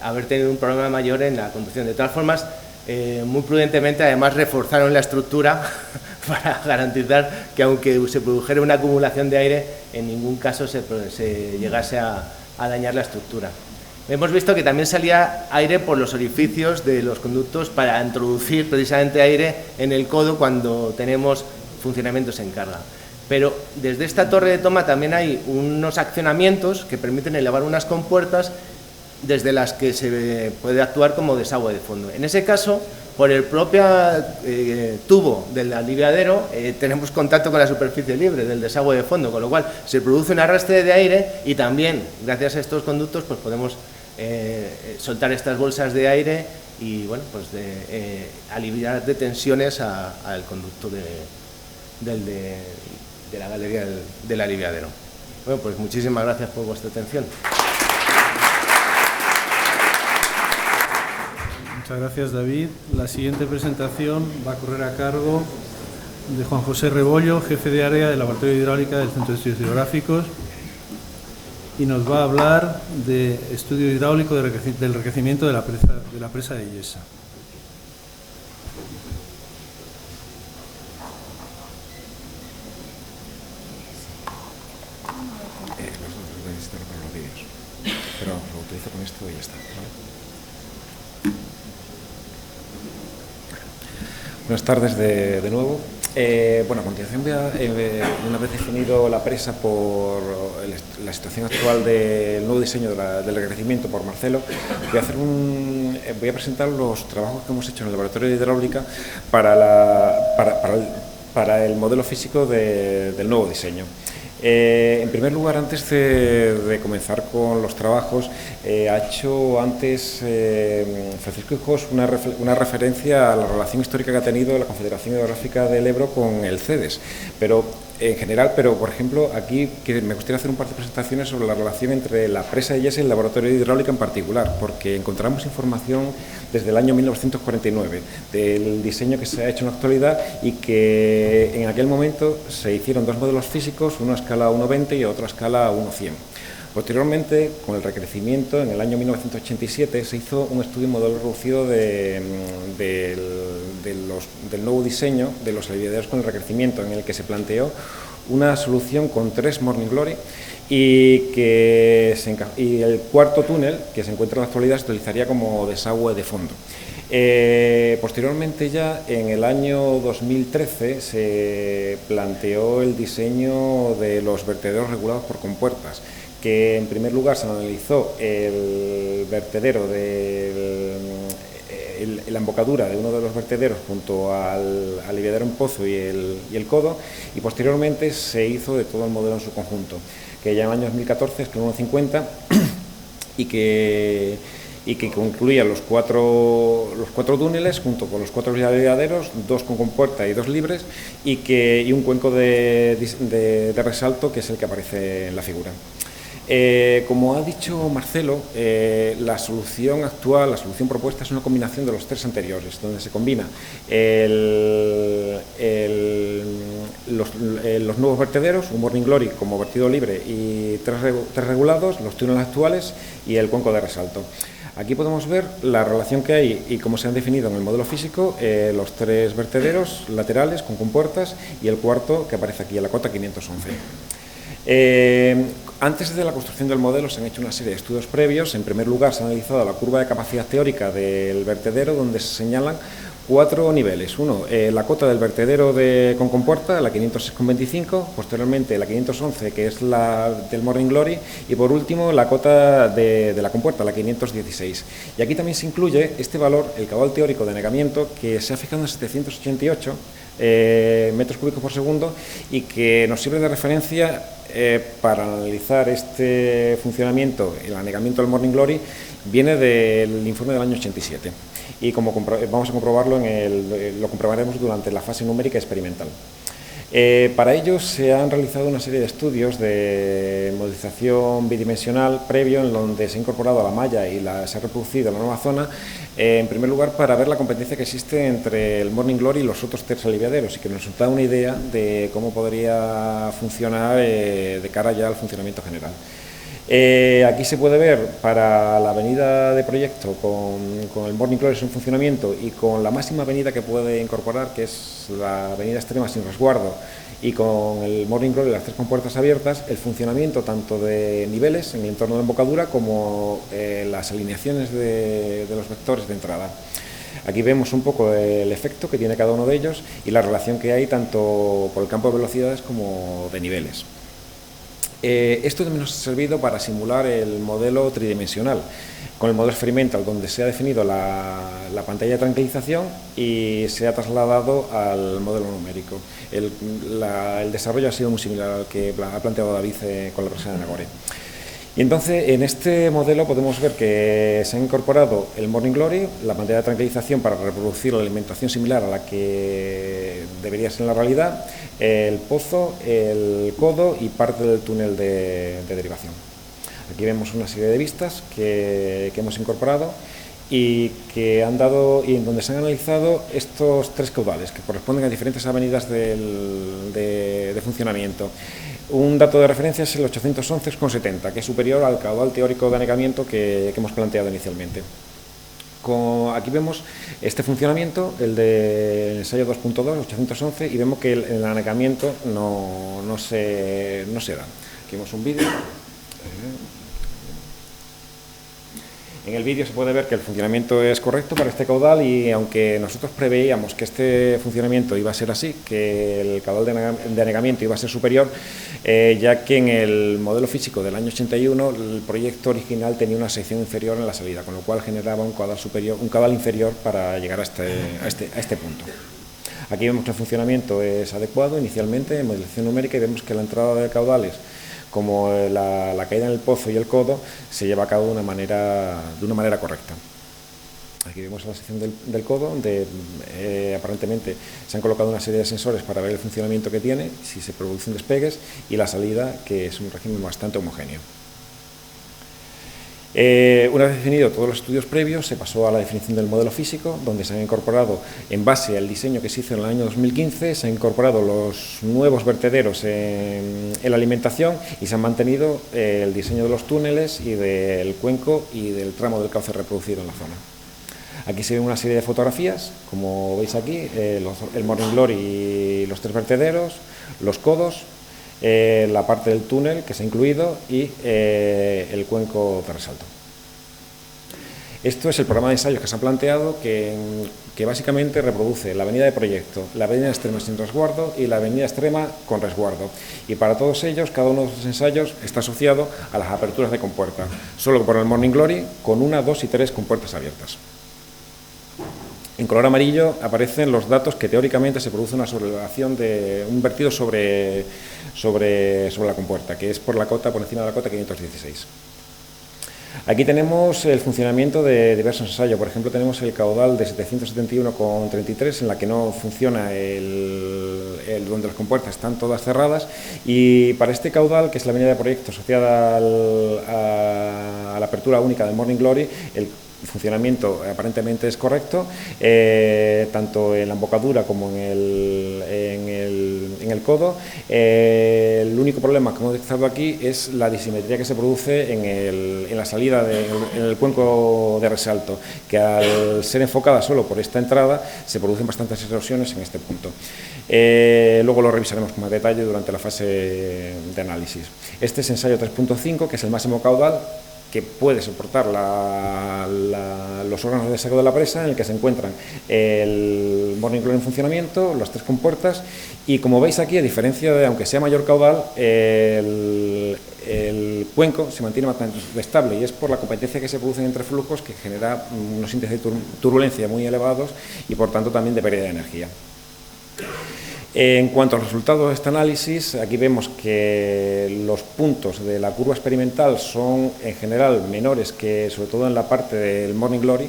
haber tenido un problema mayor en la conducción. De todas formas, muy prudentemente, además, reforzaron la estructura para garantizar que, aunque se produjera una acumulación de aire, en ningún caso se llegase a dañar la estructura. Hemos visto que también salía aire por los orificios de los conductos para introducir precisamente aire en el codo cuando tenemos funcionamientos en carga. Pero desde esta torre de toma también hay unos accionamientos que permiten elevar unas compuertas desde las que se puede actuar como desagüe de fondo. En ese caso, por el propio tubo del aliviadero, tenemos contacto con la superficie libre del desagüe de fondo, con lo cual se produce un arrastre de aire y también, gracias a estos conductos, pues podemos soltar estas bolsas de aire y bueno, pues aliviar de tensiones al conducto de la galería del aliviadero. Bueno, pues muchísimas gracias por vuestra atención. Muchas gracias, David. La siguiente presentación va a correr a cargo de Juan José Rebollo, jefe de área del Laboratorio de Hidráulica del Centro de Estudios Hidrográficos, y nos va a hablar de estudio hidráulico del enriquecimiento de la presa de Yesa. Los necesitaré para los vídeos, pero lo utilizo con esto y ya está, ¿vale? Buenas tardes de nuevo. Bueno, a continuación una vez definido la presa por la situación actual del nuevo diseño del enriquecimiento por Marcelo, voy a presentar los trabajos que hemos hecho en el laboratorio de hidráulica para el modelo físico del nuevo diseño. En primer lugar, antes de comenzar con los trabajos, ha hecho antes Francisco Hijos una referencia a la relación histórica que ha tenido la Confederación Hidrográfica del Ebro con el CEDES, pero en general, por ejemplo, aquí me gustaría hacer un par de presentaciones sobre la relación entre la presa de Yesa y el laboratorio de hidráulica en particular, porque encontramos información desde el año 1949 del diseño que se ha hecho en la actualidad y que en aquel momento se hicieron dos modelos físicos, uno a escala 1:20 y otro a escala 1:100. Posteriormente, con el recrecimiento, en el año 1987 se hizo un estudio modelo reducido del nuevo diseño de los aliviaderos con el recrecimiento, en el que se planteó una solución con 3 Morning Glory y el cuarto túnel, que se encuentra en la actualidad, se utilizaría como desagüe de fondo. Posteriormente, ya en el año 2013, se planteó el diseño de los vertederos regulados por compuertas, que en primer lugar se analizó el vertedero la embocadura de uno de los vertederos junto al aliviadero en pozo y el codo, y posteriormente se hizo de todo el modelo en su conjunto, que ya en el año 2014 es Plan 150 y que concluía los cuatro túneles junto con los 4 aliviaderos, 2 con compuerta y 2 libres, y un cuenco de resalto, que es el que aparece en la figura. Como ha dicho Marcelo, la solución actual, la solución propuesta, es una combinación de los 3 anteriores, donde se combina los nuevos vertederos, un Morning Glory como vertido libre y 3 regulados, los túneles actuales y el cuenco de resalto. Aquí podemos ver la relación que hay y cómo se han definido en el modelo físico los 3 vertederos laterales con compuertas y el cuarto, que aparece aquí, en la cota 511. Antes de la construcción del modelo se han hecho una serie de estudios previos. En primer lugar, se ha analizado la curva de capacidad teórica del vertedero, donde se señalan 4 niveles. Uno, la cota del vertedero con compuerta, la 506,25, posteriormente la 511, que es la del Morning Glory, y por último la cota de la compuerta, la 516. Y aquí también se incluye este valor, el caudal teórico de anegamiento, que se ha fijado en 788 metros cúbicos por segundo, y que nos sirve de referencia para analizar este funcionamiento. El anegamiento del Morning Glory viene del informe del año 87 y vamos a comprobarlo lo comprobaremos durante la fase numérica experimental. Para ello se han realizado una serie de estudios de modelización bidimensional previo, en donde se ha incorporado a la malla y se ha reproducido la nueva zona, en primer lugar para ver la competencia que existe entre el Morning Glory y los otros 3 aliviaderos, y que nos da una idea de cómo podría funcionar de cara ya al funcionamiento general. Aquí se puede ver para la avenida de proyecto con el Morning Glory en funcionamiento y con la máxima avenida que puede incorporar, que es la avenida extrema sin resguardo, y con el Morning Glory y las 3 compuertas abiertas, el funcionamiento tanto de niveles en el entorno de embocadura como las alineaciones de los vectores de entrada. Aquí vemos un poco el efecto que tiene cada uno de ellos y la relación que hay tanto por el campo de velocidades como de niveles. Esto también nos ha servido para simular el modelo tridimensional, con el modelo experimental, donde se ha definido la pantalla de tranquilización y se ha trasladado al modelo numérico. El desarrollo ha sido muy similar al que ha planteado David con la empresa de Nagore. Y entonces, en este modelo podemos ver que se ha incorporado el Morning Glory, la pantalla de tranquilización para reproducir la alimentación similar a la que debería ser en la realidad, el pozo, el codo y parte del túnel de derivación. Aquí vemos una serie de vistas que hemos incorporado y en donde se han analizado estos 3 caudales que corresponden a diferentes avenidas de funcionamiento. Un dato de referencia es el 811,70, que es superior al caudal teórico de anegamiento que hemos planteado inicialmente. Aquí vemos este funcionamiento, el del ensayo 2.2, 811, y vemos que el anegamiento no se da. Aquí vemos un vídeo. En el vídeo se puede ver que el funcionamiento es correcto para este caudal, y aunque nosotros preveíamos que este funcionamiento iba a ser así, que el caudal de anegamiento iba a ser superior, ya que en el modelo físico del año 81 el proyecto original tenía una sección inferior en la salida, con lo cual generaba un caudal inferior para llegar a este punto. Aquí vemos que el funcionamiento es adecuado inicialmente en modelización numérica, y vemos que la entrada de caudales, como la caída en el pozo y el codo, se lleva a cabo de una manera correcta. Aquí vemos la sección del codo, donde aparentemente se han colocado una serie de sensores para ver el funcionamiento que tiene, si se producen despegues, y la salida, que es un régimen bastante homogéneo. Una vez definido todos los estudios previos, se pasó a la definición del modelo físico, donde se han incorporado, en base al diseño que se hizo en el año 2015, se han incorporado los nuevos vertederos en la alimentación, y se han mantenido el diseño de los túneles y del cuenco y del tramo del cauce reproducido en la zona. Aquí se ven una serie de fotografías, como veis aquí, el Morning Glory y los 3 vertederos, los codos, la parte del túnel que se ha incluido y el cuenco de resalto. Esto es el programa de ensayos que se ha planteado, que básicamente reproduce la avenida de proyecto, la avenida extrema sin resguardo y la avenida extrema con resguardo. Y para todos ellos, cada uno de los ensayos está asociado a las aperturas de compuerta, solo que por el Morning Glory con 1, 2 y 3 compuertas abiertas. En color amarillo aparecen los datos que teóricamente se produce una sobreelevación de un vertido sobre la compuerta, que es por encima de la cota 516. Aquí tenemos el funcionamiento de diversos ensayos. Por ejemplo, tenemos el caudal de 771,33 en la que no funciona donde las compuertas están todas cerradas, y para este caudal, que es la avenida de proyecto asociada a la apertura única del Morning Glory, el funcionamiento aparentemente es correcto, tanto en la embocadura como en el codo. El único problema que hemos detectado aquí es la disimetría que se produce en la salida, en el cuenco de resalto, que al ser enfocada solo por esta entrada se producen bastantes erosiones en este punto. Luego lo revisaremos con más detalle durante la fase de análisis. Este es ensayo 3.5, que es el máximo caudal que puede soportar los órganos de saco de la presa, en el que se encuentran el Morning Glory en funcionamiento, las 3 compuertas, y como veis aquí, a diferencia de, aunque sea mayor caudal, el cuenco se mantiene bastante estable, y es por la competencia que se producen entre flujos, que genera unos índices de turbulencia muy elevados y por tanto también de pérdida de energía. En cuanto a los resultados de este análisis, aquí vemos que los puntos de la curva experimental son en general menores que, sobre todo en la parte del Morning Glory,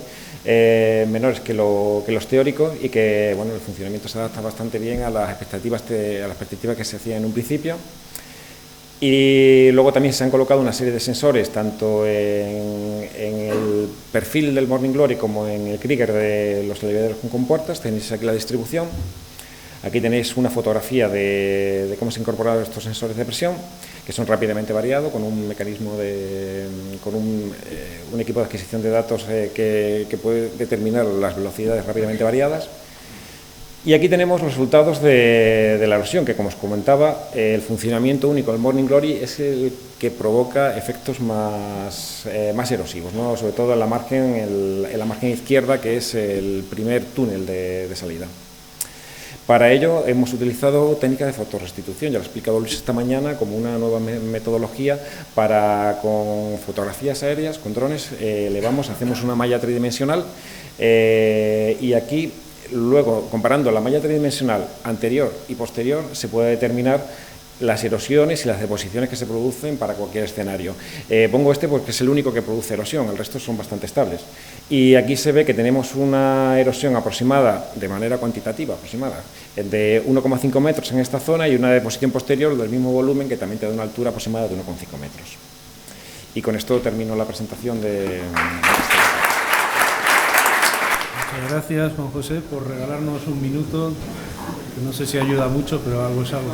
menores que los teóricos, y que bueno, el funcionamiento se adapta bastante bien a las expectativas que se hacían en un principio. Y luego también se han colocado una serie de sensores, tanto en el perfil del Morning Glory como en el Krieger de los aliviaderos con compuertas. Tenéis aquí la distribución. Aquí tenéis una fotografía de cómo se han incorporado estos sensores de presión, que son rápidamente variados, con un mecanismo con un equipo de adquisición de datos que puede determinar las velocidades rápidamente variadas. Y aquí tenemos los resultados de la erosión, que, como os comentaba, el funcionamiento único del Morning Glory es el que provoca efectos más erosivos, ¿no? Sobre todo en la margen izquierda, que es el primer túnel de salida. Para ello hemos utilizado técnicas de fotorrestitución, ya lo ha explicado Luis esta mañana, como una nueva metodología para, con fotografías aéreas, con drones, hacemos una malla tridimensional, y aquí luego, comparando la malla tridimensional anterior y posterior, se puede determinar las erosiones y las deposiciones que se producen para cualquier escenario. Pongo este porque es el único que produce erosión, el resto son bastante estables. Y aquí se ve que tenemos una erosión aproximada, de manera cuantitativa aproximada, de 1,5 metros en esta zona, y una deposición posterior del mismo volumen, que también te da una altura aproximada de 1,5 metros. Y con esto termino la presentación de... Muchas gracias, Juan José, por regalarnos un minuto, que no sé si ayuda mucho, pero algo es algo.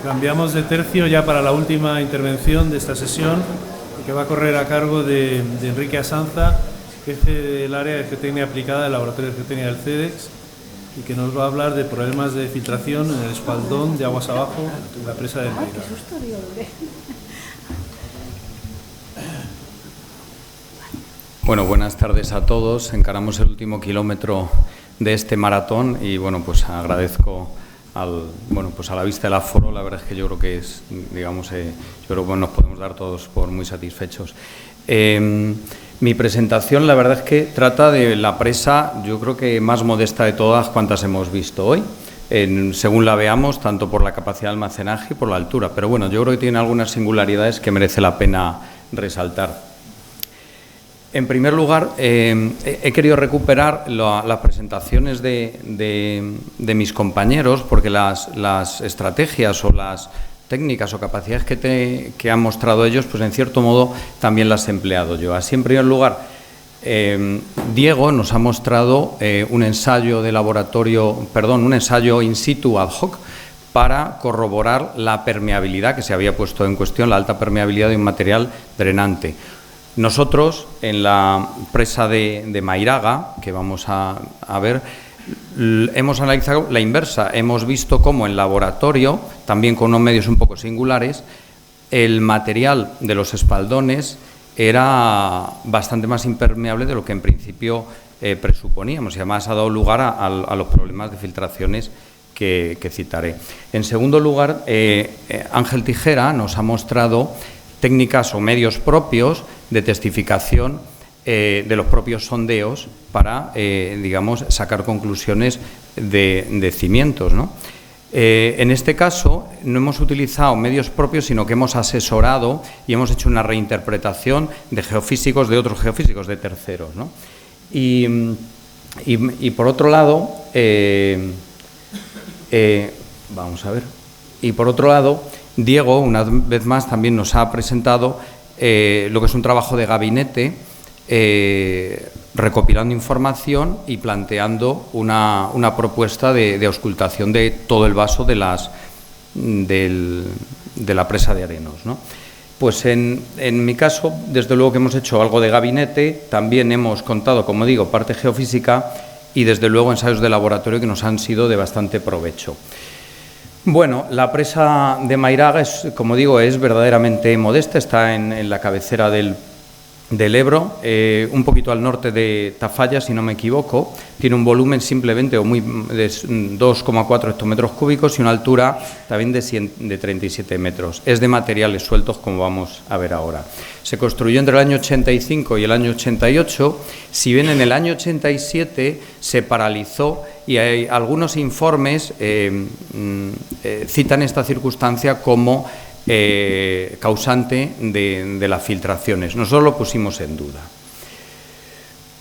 Cambiamos de tercio ya para la última intervención de esta sesión, que va a correr a cargo de Enrique Asanza, jefe del área de geotecnia aplicada del Laboratorio de Geotecnia del CEDEX, y que nos va a hablar de problemas de filtración en el espaldón de aguas abajo de la presa del Meira. Bueno, buenas tardes a todos. Encaramos el último kilómetro de este maratón y bueno, pues agradezco a la vista del aforo. La verdad es que yo creo que es, digamos, yo creo que nos podemos dar todos por muy satisfechos. Mi presentación, la verdad es que trata de la presa, yo creo que más modesta de todas cuantas hemos visto hoy, según la veamos, tanto por la capacidad de almacenaje y por la altura. Pero bueno, yo creo que tiene algunas singularidades que merece la pena resaltar. En primer lugar, he querido recuperar las presentaciones de mis compañeros, porque las estrategias o las técnicas o capacidades que han mostrado ellos, pues en cierto modo también las he empleado yo. Así, en primer lugar, Diego nos ha mostrado un ensayo de laboratorio, un ensayo in situ ad hoc para corroborar la permeabilidad que se había puesto en cuestión, la alta permeabilidad de un material drenante. Nosotros, en la presa de Mairaga, que vamos a ver, hemos analizado la inversa, hemos visto cómo en laboratorio, también con unos medios un poco singulares, el material de los espaldones era bastante más impermeable de lo que en principio presuponíamos, y además ha dado lugar a los problemas de filtraciones que citaré. En segundo lugar, Ángel Tijera nos ha mostrado técnicas o medios propios de testificación de los propios sondeos para, digamos, sacar conclusiones de cimientos, ¿no? En este caso no hemos utilizado medios propios, sino que hemos asesorado y hemos hecho una reinterpretación de geofísicos, de otros geofísicos, de terceros, ¿no? Y por otro lado, vamos a ver, y por otro lado, Diego, una vez más, también nos ha presentado lo que es un trabajo de gabinete, recopilando información y planteando una propuesta de auscultación de todo el vaso de la presa de Arenos, ¿no? Pues en mi caso, desde luego que hemos hecho algo de gabinete, también hemos contado, como digo, parte geofísica y desde luego ensayos de laboratorio que nos han sido de bastante provecho. Bueno, la presa de Mairaga, como digo, es verdaderamente modesta, está en la cabecera del Ebro, un poquito al norte de Tafalla, si no me equivoco. Tiene un volumen simplemente de 2,4 hectómetros cúbicos y una altura también de 37 metros. Es de materiales sueltos, como vamos a ver ahora. Se construyó entre el año 85 y el año 88, si bien en el año 87 se paralizó, y hay algunos informes citan esta circunstancia como causante de las filtraciones. Nosotros lo pusimos en duda.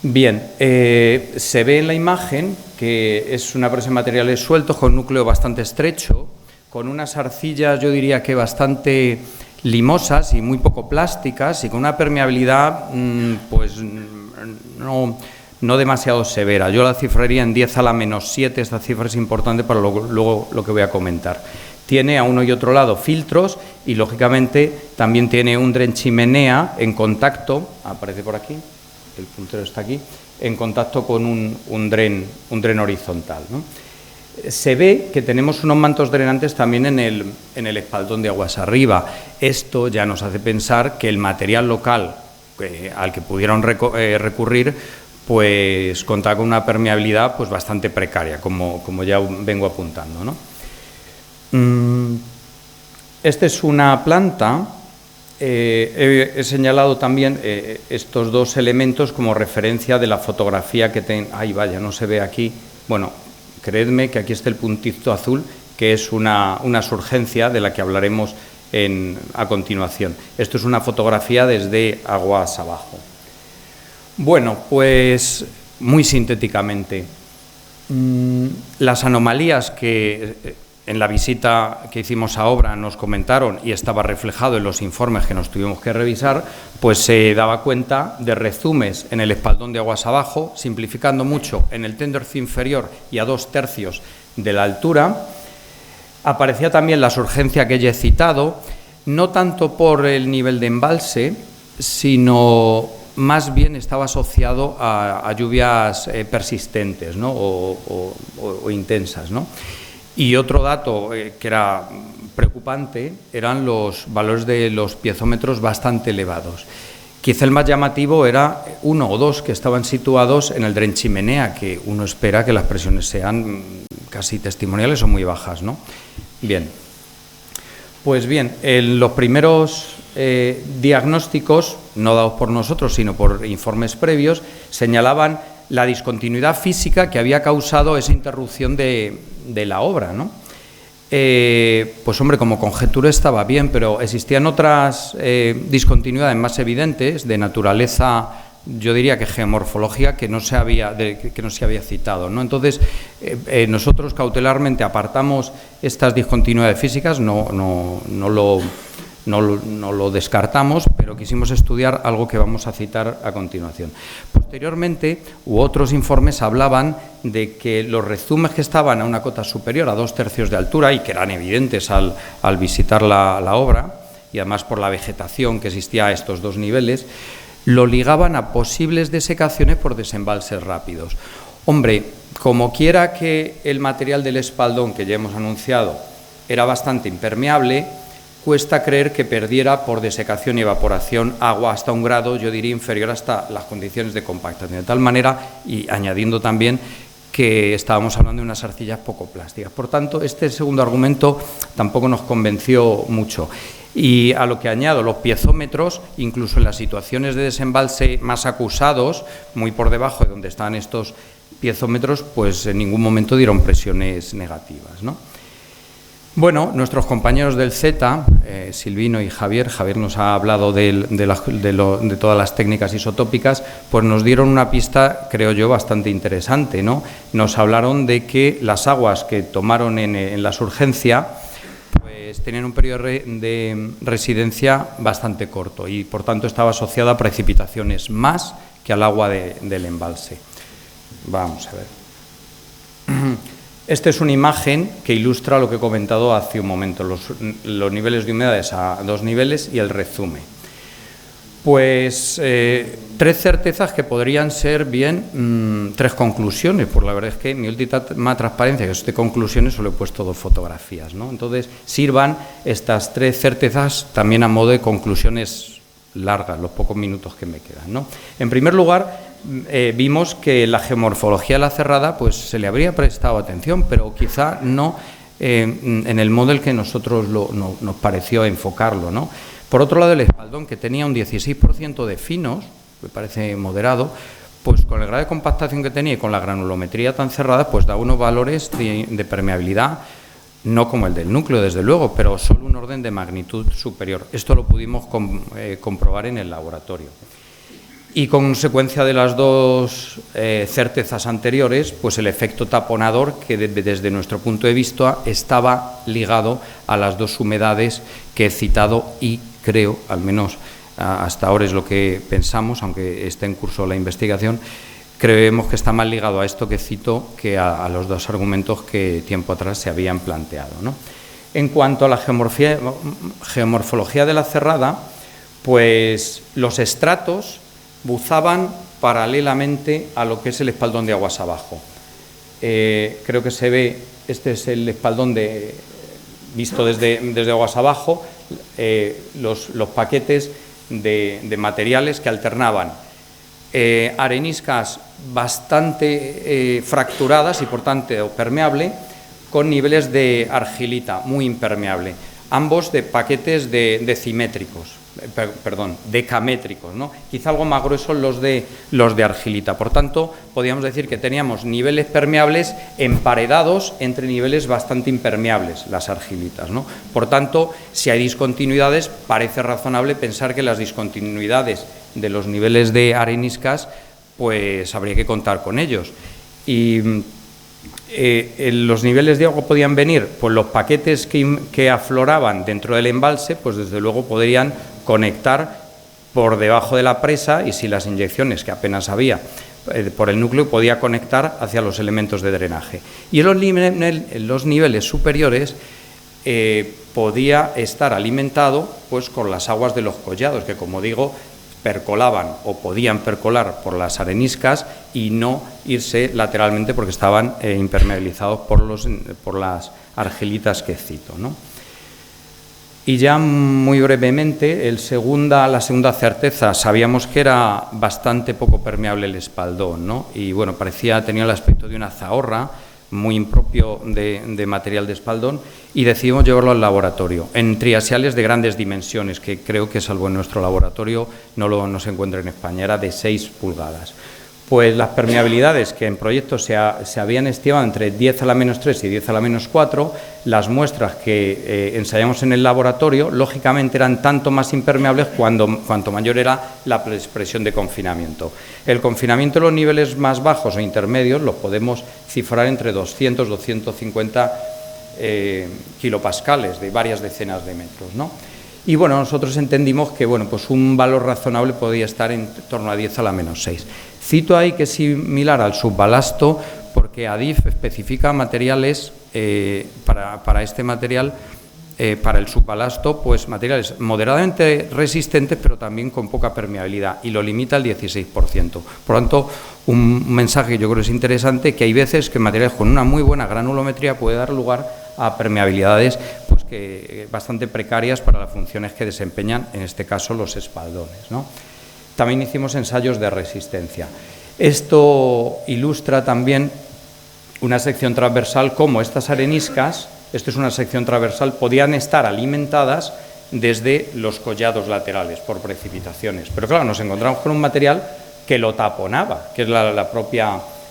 Bien, se ve en la imagen que es una presa de materiales sueltos con un núcleo bastante estrecho, con unas arcillas, yo diría que bastante limosas y muy poco plásticas, y con una permeabilidad pues no demasiado severa. Yo la cifraría en 10 a la menos 7, esta cifra es importante para luego lo que voy a comentar. Tiene a uno y otro lado filtros y, lógicamente, también tiene un dren chimenea en contacto, aparece por aquí, el puntero está aquí, en contacto con un dren horizontal, ¿no? Se ve que tenemos unos mantos drenantes también en el espaldón de aguas arriba. Esto ya nos hace pensar que el material local al que pudieron recurrir pues contaba con una permeabilidad pues bastante precaria, como ya vengo apuntando, ¿no? Esta es una planta. He señalado también estos dos elementos como referencia de la fotografía que tengo. Ay, vaya, no se ve aquí. Bueno, creedme que aquí está el puntito azul, que es una surgencia de la que hablaremos a continuación. Esto es una fotografía desde aguas abajo. Bueno, pues muy sintéticamente, las anomalías que en la visita que hicimos a obra nos comentaron y estaba reflejado en los informes que nos tuvimos que revisar, pues se daba cuenta de rezumes en el espaldón de aguas abajo, simplificando mucho en el tendercio inferior y a 2/3 de la altura. Aparecía también la surgencia que ya he citado, no tanto por el nivel de embalse, sino más bien estaba asociado a lluvias persistentes, ¿no? o intensas, ¿no? Y otro dato que era preocupante eran los valores de los piezómetros bastante elevados. Quizá el más llamativo era uno o dos que estaban situados en el dren chimenea, que uno espera que las presiones sean casi testimoniales o muy bajas, ¿no? Bien, pues bien, los primeros diagnósticos, no dados por nosotros, sino por informes previos, señalaban la discontinuidad física que había causado esa interrupción de la obra, ¿no? Pues hombre, como conjetura estaba bien, pero existían otras discontinuidades más evidentes de naturaleza, yo diría que geomorfológica, que no se había citado, ¿no? Entonces, nosotros cautelarmente apartamos estas discontinuidades físicas, no lo descartamos, pero quisimos estudiar algo que vamos a citar a continuación. Posteriormente, otros informes hablaban de que los rezumes que estaban a una cota superior a 2/3 de altura y que eran evidentes al visitar la obra, y además por la vegetación que existía a estos dos niveles, lo ligaban a posibles desecaciones por desembalses rápidos. Hombre, como quiera que el material del espaldón que ya hemos anunciado era bastante impermeable, cuesta creer que perdiera por desecación y evaporación agua hasta un grado, yo diría, inferior hasta las condiciones de compactación. De tal manera, y añadiendo también que estábamos hablando de unas arcillas poco plásticas. Por tanto, este segundo argumento tampoco nos convenció mucho. Y a lo que añado, los piezómetros, incluso en las situaciones de desembalse más acusados, muy por debajo de donde están estos piezómetros, pues en ningún momento dieron presiones negativas, ¿no? Bueno, nuestros compañeros del Z, Silvino y Javier nos ha hablado de todas las técnicas isotópicas, pues nos dieron una pista, creo yo, bastante interesante, ¿no? Nos hablaron de que las aguas que tomaron en la surgencia pues tenían un periodo de residencia bastante corto y, por tanto, estaba asociada a precipitaciones más que al agua del embalse. Vamos a ver. Esta es una imagen que ilustra lo que he comentado hace un momento, los niveles de humedades a 2 niveles y el rezume. Pues 3 certezas que podrían ser bien 3 conclusiones, pues la verdad es que en mi última transparencia, que es de conclusiones, solo he puesto 2 fotografías, ¿no? Entonces, sirvan estas 3 certezas también a modo de conclusiones largas, los pocos minutos que me quedan, ¿no? En primer lugar, vimos que la geomorfología de la cerrada pues se le habría prestado atención, pero quizá no en el modo en que nosotros nos pareció enfocarlo, ¿no? Por otro lado, el espaldón, que tenía un 16% de finos, me parece moderado, pues con el grado de compactación que tenía y con la granulometría tan cerrada, pues da unos valores de permeabilidad, no como el del núcleo, desde luego, pero solo un orden de magnitud superior. Esto lo pudimos comprobar en el laboratorio. Y consecuencia de las 2 certezas anteriores, pues el efecto taponador, que desde nuestro punto de vista estaba ligado a las 2 humedades que he citado y creo, al menos hasta ahora es lo que pensamos, aunque esté en curso la investigación, creemos que está más ligado a esto que cito que a los 2 argumentos que tiempo atrás se habían planteado, ¿no? En cuanto a la geomorfología de la cerrada, pues los estratos buzaban paralelamente a lo que es el espaldón de aguas abajo. Creo que se ve, este es el espaldón visto desde aguas abajo, los paquetes de materiales que alternaban areniscas bastante fracturadas y por tanto permeable, con niveles de argilita muy impermeable, ambos de paquetes decimétricos. Decamétricos, ¿no? Quizá algo más gruesos los de argilita. Por tanto, podríamos decir que teníamos niveles permeables emparedados entre niveles bastante impermeables, las argilitas, ¿no? Por tanto, si hay discontinuidades, parece razonable pensar que las discontinuidades de los niveles de areniscas, pues habría que contar con ellos. Y los niveles de agua podían venir, pues los paquetes que afloraban dentro del embalse, pues desde luego podrían conectar por debajo de la presa y si las inyecciones, que apenas había por el núcleo, podía conectar hacia los elementos de drenaje. Y en los niveles superiores podía estar alimentado pues con las aguas de los collados, que como digo, percolaban o podían percolar por las areniscas y no irse lateralmente porque estaban impermeabilizados por las argilitas que cito, ¿no? Y ya muy brevemente, la segunda certeza, sabíamos que era bastante poco permeable el espaldón, ¿no? Y bueno, tenía el aspecto de una zahorra, muy impropio de material de espaldón, y decidimos llevarlo al laboratorio, en triaxiales de grandes dimensiones, que creo que salvo en nuestro laboratorio no se encuentra en España, era de 6 pulgadas. Pues las permeabilidades que en proyectos se habían estimado entre 10 a la menos 3 y 10 a la menos 4, las muestras que ensayamos en el laboratorio, lógicamente eran tanto más impermeables cuanto mayor era la presión de confinamiento. El confinamiento en los niveles más bajos o intermedios los podemos cifrar entre 200 250 kilopascales, de varias decenas de metros, ¿no? Y bueno, nosotros entendimos que pues un valor razonable podía estar en torno a 10 a la menos 6. Cito ahí que es similar al subbalasto porque ADIF especifica materiales para este material para el subbalasto, pues materiales moderadamente resistentes, pero también con poca permeabilidad, y lo limita al 16%. Por lo tanto, un mensaje que yo creo es interesante, que hay veces que materiales con una muy buena granulometría puede dar lugar a permeabilidades pues bastante precarias para las funciones que desempeñan, en este caso, los espaldones, ¿no? También hicimos ensayos de resistencia. Esto ilustra también una sección transversal, como estas areniscas, esto es una sección transversal, podían estar alimentadas desde los collados laterales por precipitaciones. Pero claro, nos encontramos con un material que lo taponaba, que es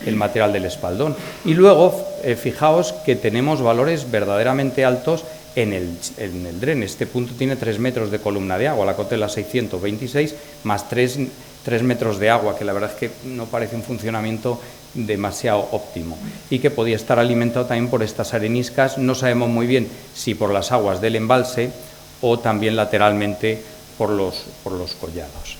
el material del espaldón. Y luego, fijaos que tenemos valores verdaderamente altos en el dren. Este punto tiene 3 metros de columna de agua, la Cotela 626, más 3 metros de agua, que la verdad es que no parece un funcionamiento demasiado óptimo, y que podía estar alimentado también por estas areniscas. No sabemos muy bien si por las aguas del embalse o también lateralmente por los collados.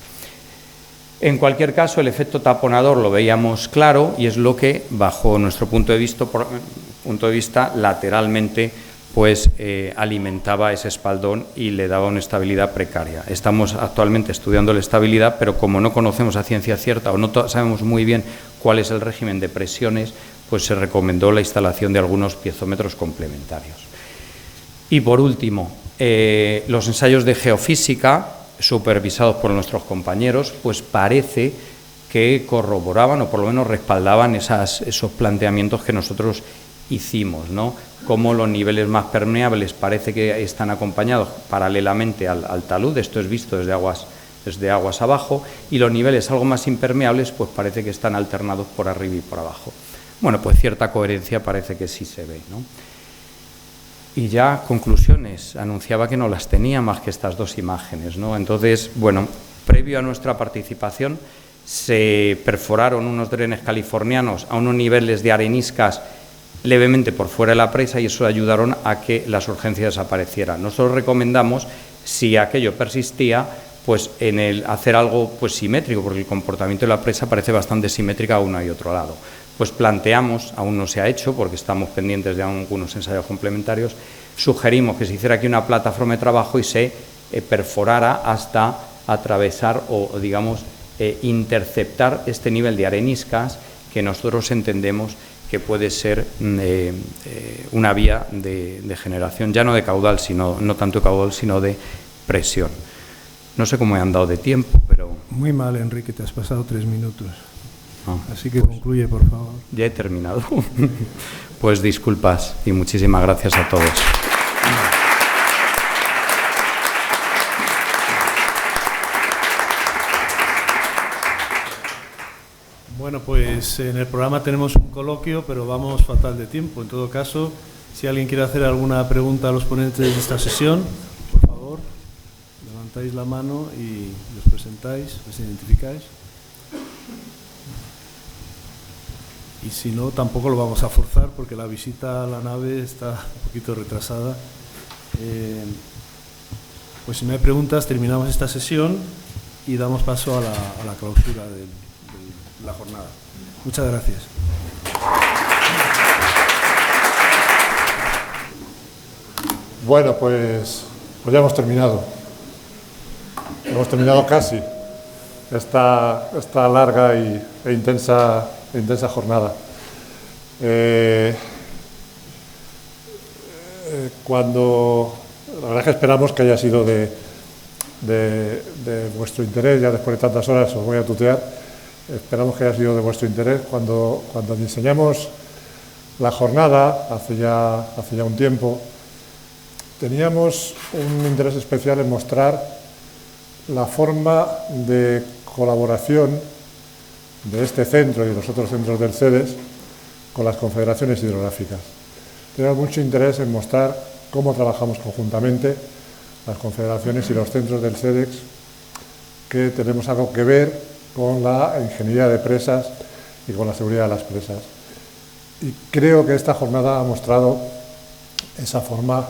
En cualquier caso, el efecto taponador lo veíamos claro, y es lo que, bajo nuestro punto de vista, lateralmente pues alimentaba ese espaldón y le daba una estabilidad precaria. Estamos actualmente estudiando la estabilidad, pero como no conocemos a ciencia cierta o no sabemos muy bien cuál es el régimen de presiones, pues se recomendó la instalación de algunos piezómetros complementarios. Y por último, los ensayos de geofísica, supervisados por nuestros compañeros, pues parece que corroboraban o por lo menos respaldaban esos planteamientos que nosotros hicimos, ¿no? Como los niveles más permeables parece que están acompañados paralelamente al talud, esto es visto desde aguas abajo, y los niveles algo más impermeables pues parece que están alternados por arriba y por abajo. Bueno, pues cierta coherencia parece que sí se ve, ¿no? Y ya conclusiones, anunciaba que no las tenía más que estas dos imágenes, ¿no? Entonces, bueno, previo a nuestra participación se perforaron unos drenes californianos a unos niveles de areniscas levemente por fuera de la presa, y eso ayudaron a que las urgencias desaparecieran. Nosotros recomendamos, si aquello persistía, pues hacer algo pues simétrico, porque el comportamiento de la presa parece bastante simétrica a uno y otro lado. Pues planteamos, aún no se ha hecho porque estamos pendientes de algunos ensayos complementarios, sugerimos que se hiciera aquí una plataforma de trabajo y se perforara hasta atravesar o digamos interceptar este nivel de areniscas, que nosotros entendemos que puede ser una vía de generación, ya no de caudal, no tanto de caudal, sino de presión. No sé cómo he andado de tiempo, pero... Muy mal, Enrique, te has pasado 3 minutos. No, así que pues, concluye, por favor. Ya he terminado. Pues disculpas y muchísimas gracias a todos. Bueno, pues en el programa tenemos un coloquio, pero vamos fatal de tiempo. En todo caso, si alguien quiere hacer alguna pregunta a los ponentes de esta sesión, por favor, levantáis la mano y los presentáis, los identificáis. Y si no, tampoco lo vamos a forzar, porque la visita a la nave está un poquito retrasada. Pues si no hay preguntas, terminamos esta sesión y damos paso a la clausura de la jornada. Muchas gracias. Bueno, pues ya hemos terminado. Hemos terminado casi esta larga e intensa jornada. La verdad es que esperamos que haya sido de vuestro interés. Ya después de tantas horas os voy a tutear. Esperamos que haya sido de vuestro interés. Cuando diseñamos la jornada hace ya un tiempo, teníamos un interés especial en mostrar la forma de colaboración de este centro y de los otros centros del CEDES con las confederaciones hidrográficas. Teníamos mucho interés en mostrar cómo trabajamos conjuntamente las confederaciones y los centros del CEDEX, que tenemos algo que ver con la ingeniería de presas y con la seguridad de las presas. Y creo que esta jornada ha mostrado esa forma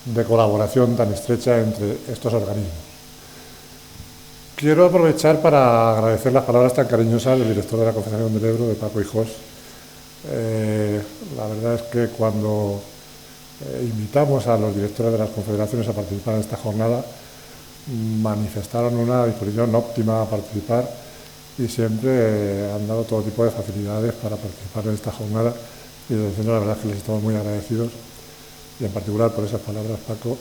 de colaboración tan estrecha entre estos organismos. Quiero aprovechar para agradecer las palabras tan cariñosas del director de la Confederación del Ebro, de Paco Hijos. La verdad es que cuando invitamos a los directores de las confederaciones a participar en esta jornada, manifestaron una disposición óptima a participar y siempre han dado todo tipo de facilidades para participar en esta jornada, y desde el centro la verdad es que les estamos muy agradecidos, y en particular por esas palabras, Paco.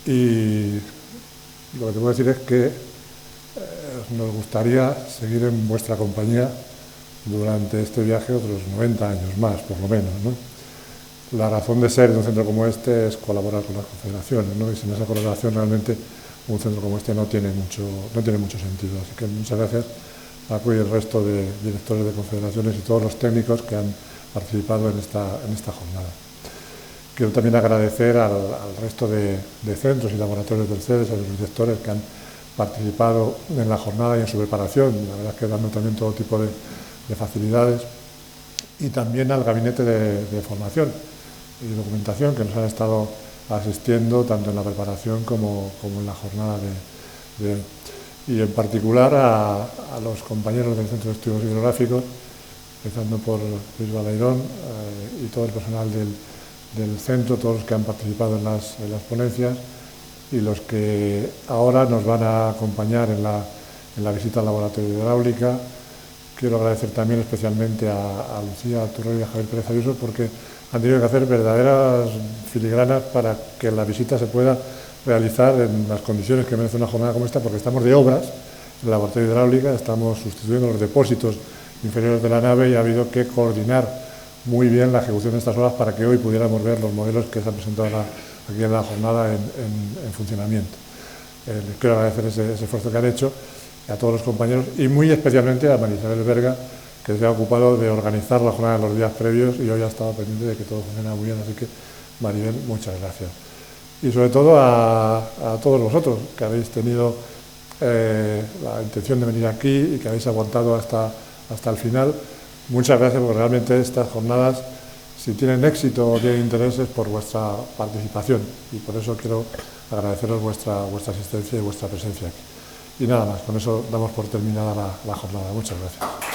Y lo que te puedo decir es que nos gustaría seguir en vuestra compañía durante este viaje otros 90 años más, por lo menos, ¿no? La razón de ser de un centro como este es colaborar con las confederaciones, ¿no? Y sin esa colaboración realmente un centro como este no tiene mucho sentido. Así que muchas gracias, Paco, y el resto de directores de confederaciones y todos los técnicos que han participado en esta jornada. Quiero también agradecer al resto de centros y laboratorios del CEDES, a los directores que han participado en la jornada y en su preparación, la verdad es que dando también todo tipo de facilidades, y también al gabinete de formación y documentación que nos han estado asistiendo tanto en la preparación como en la jornada de hoy. Y en particular a los compañeros del Centro de Estudios Hidrográficos, empezando por Luis Balairón y todo el personal del centro, todos los que han participado en las ponencias y los que ahora nos van a acompañar en la visita al laboratorio de hidráulica. Quiero agradecer también especialmente a Lucía Turrell y a Javier Pérez Ayuso, porque han tenido que hacer verdaderas filigranas para que la visita se pueda realizar en las condiciones que merece una jornada como esta, porque estamos de obras en el laboratorio de hidráulica, estamos sustituyendo los depósitos inferiores de la nave y ha habido que coordinar muy bien la ejecución de estas obras para que hoy pudiéramos ver los modelos que se han presentado aquí en la jornada en funcionamiento. Les quiero agradecer ese esfuerzo que han hecho a todos los compañeros y muy especialmente a María Isabel Berga, que se ha ocupado de organizar la jornada en los días previos y hoy ha estado pendiente de que todo funciona muy bien, así que Maribel, muchas gracias. Y sobre todo a todos vosotros que habéis tenido la intención de venir aquí y que habéis aguantado hasta el final. Muchas gracias, porque realmente estas jornadas, si tienen éxito o tienen interés, es por vuestra participación, y por eso quiero agradeceros vuestra asistencia y vuestra presencia aquí. Y nada más, con eso damos por terminada la jornada. Muchas gracias.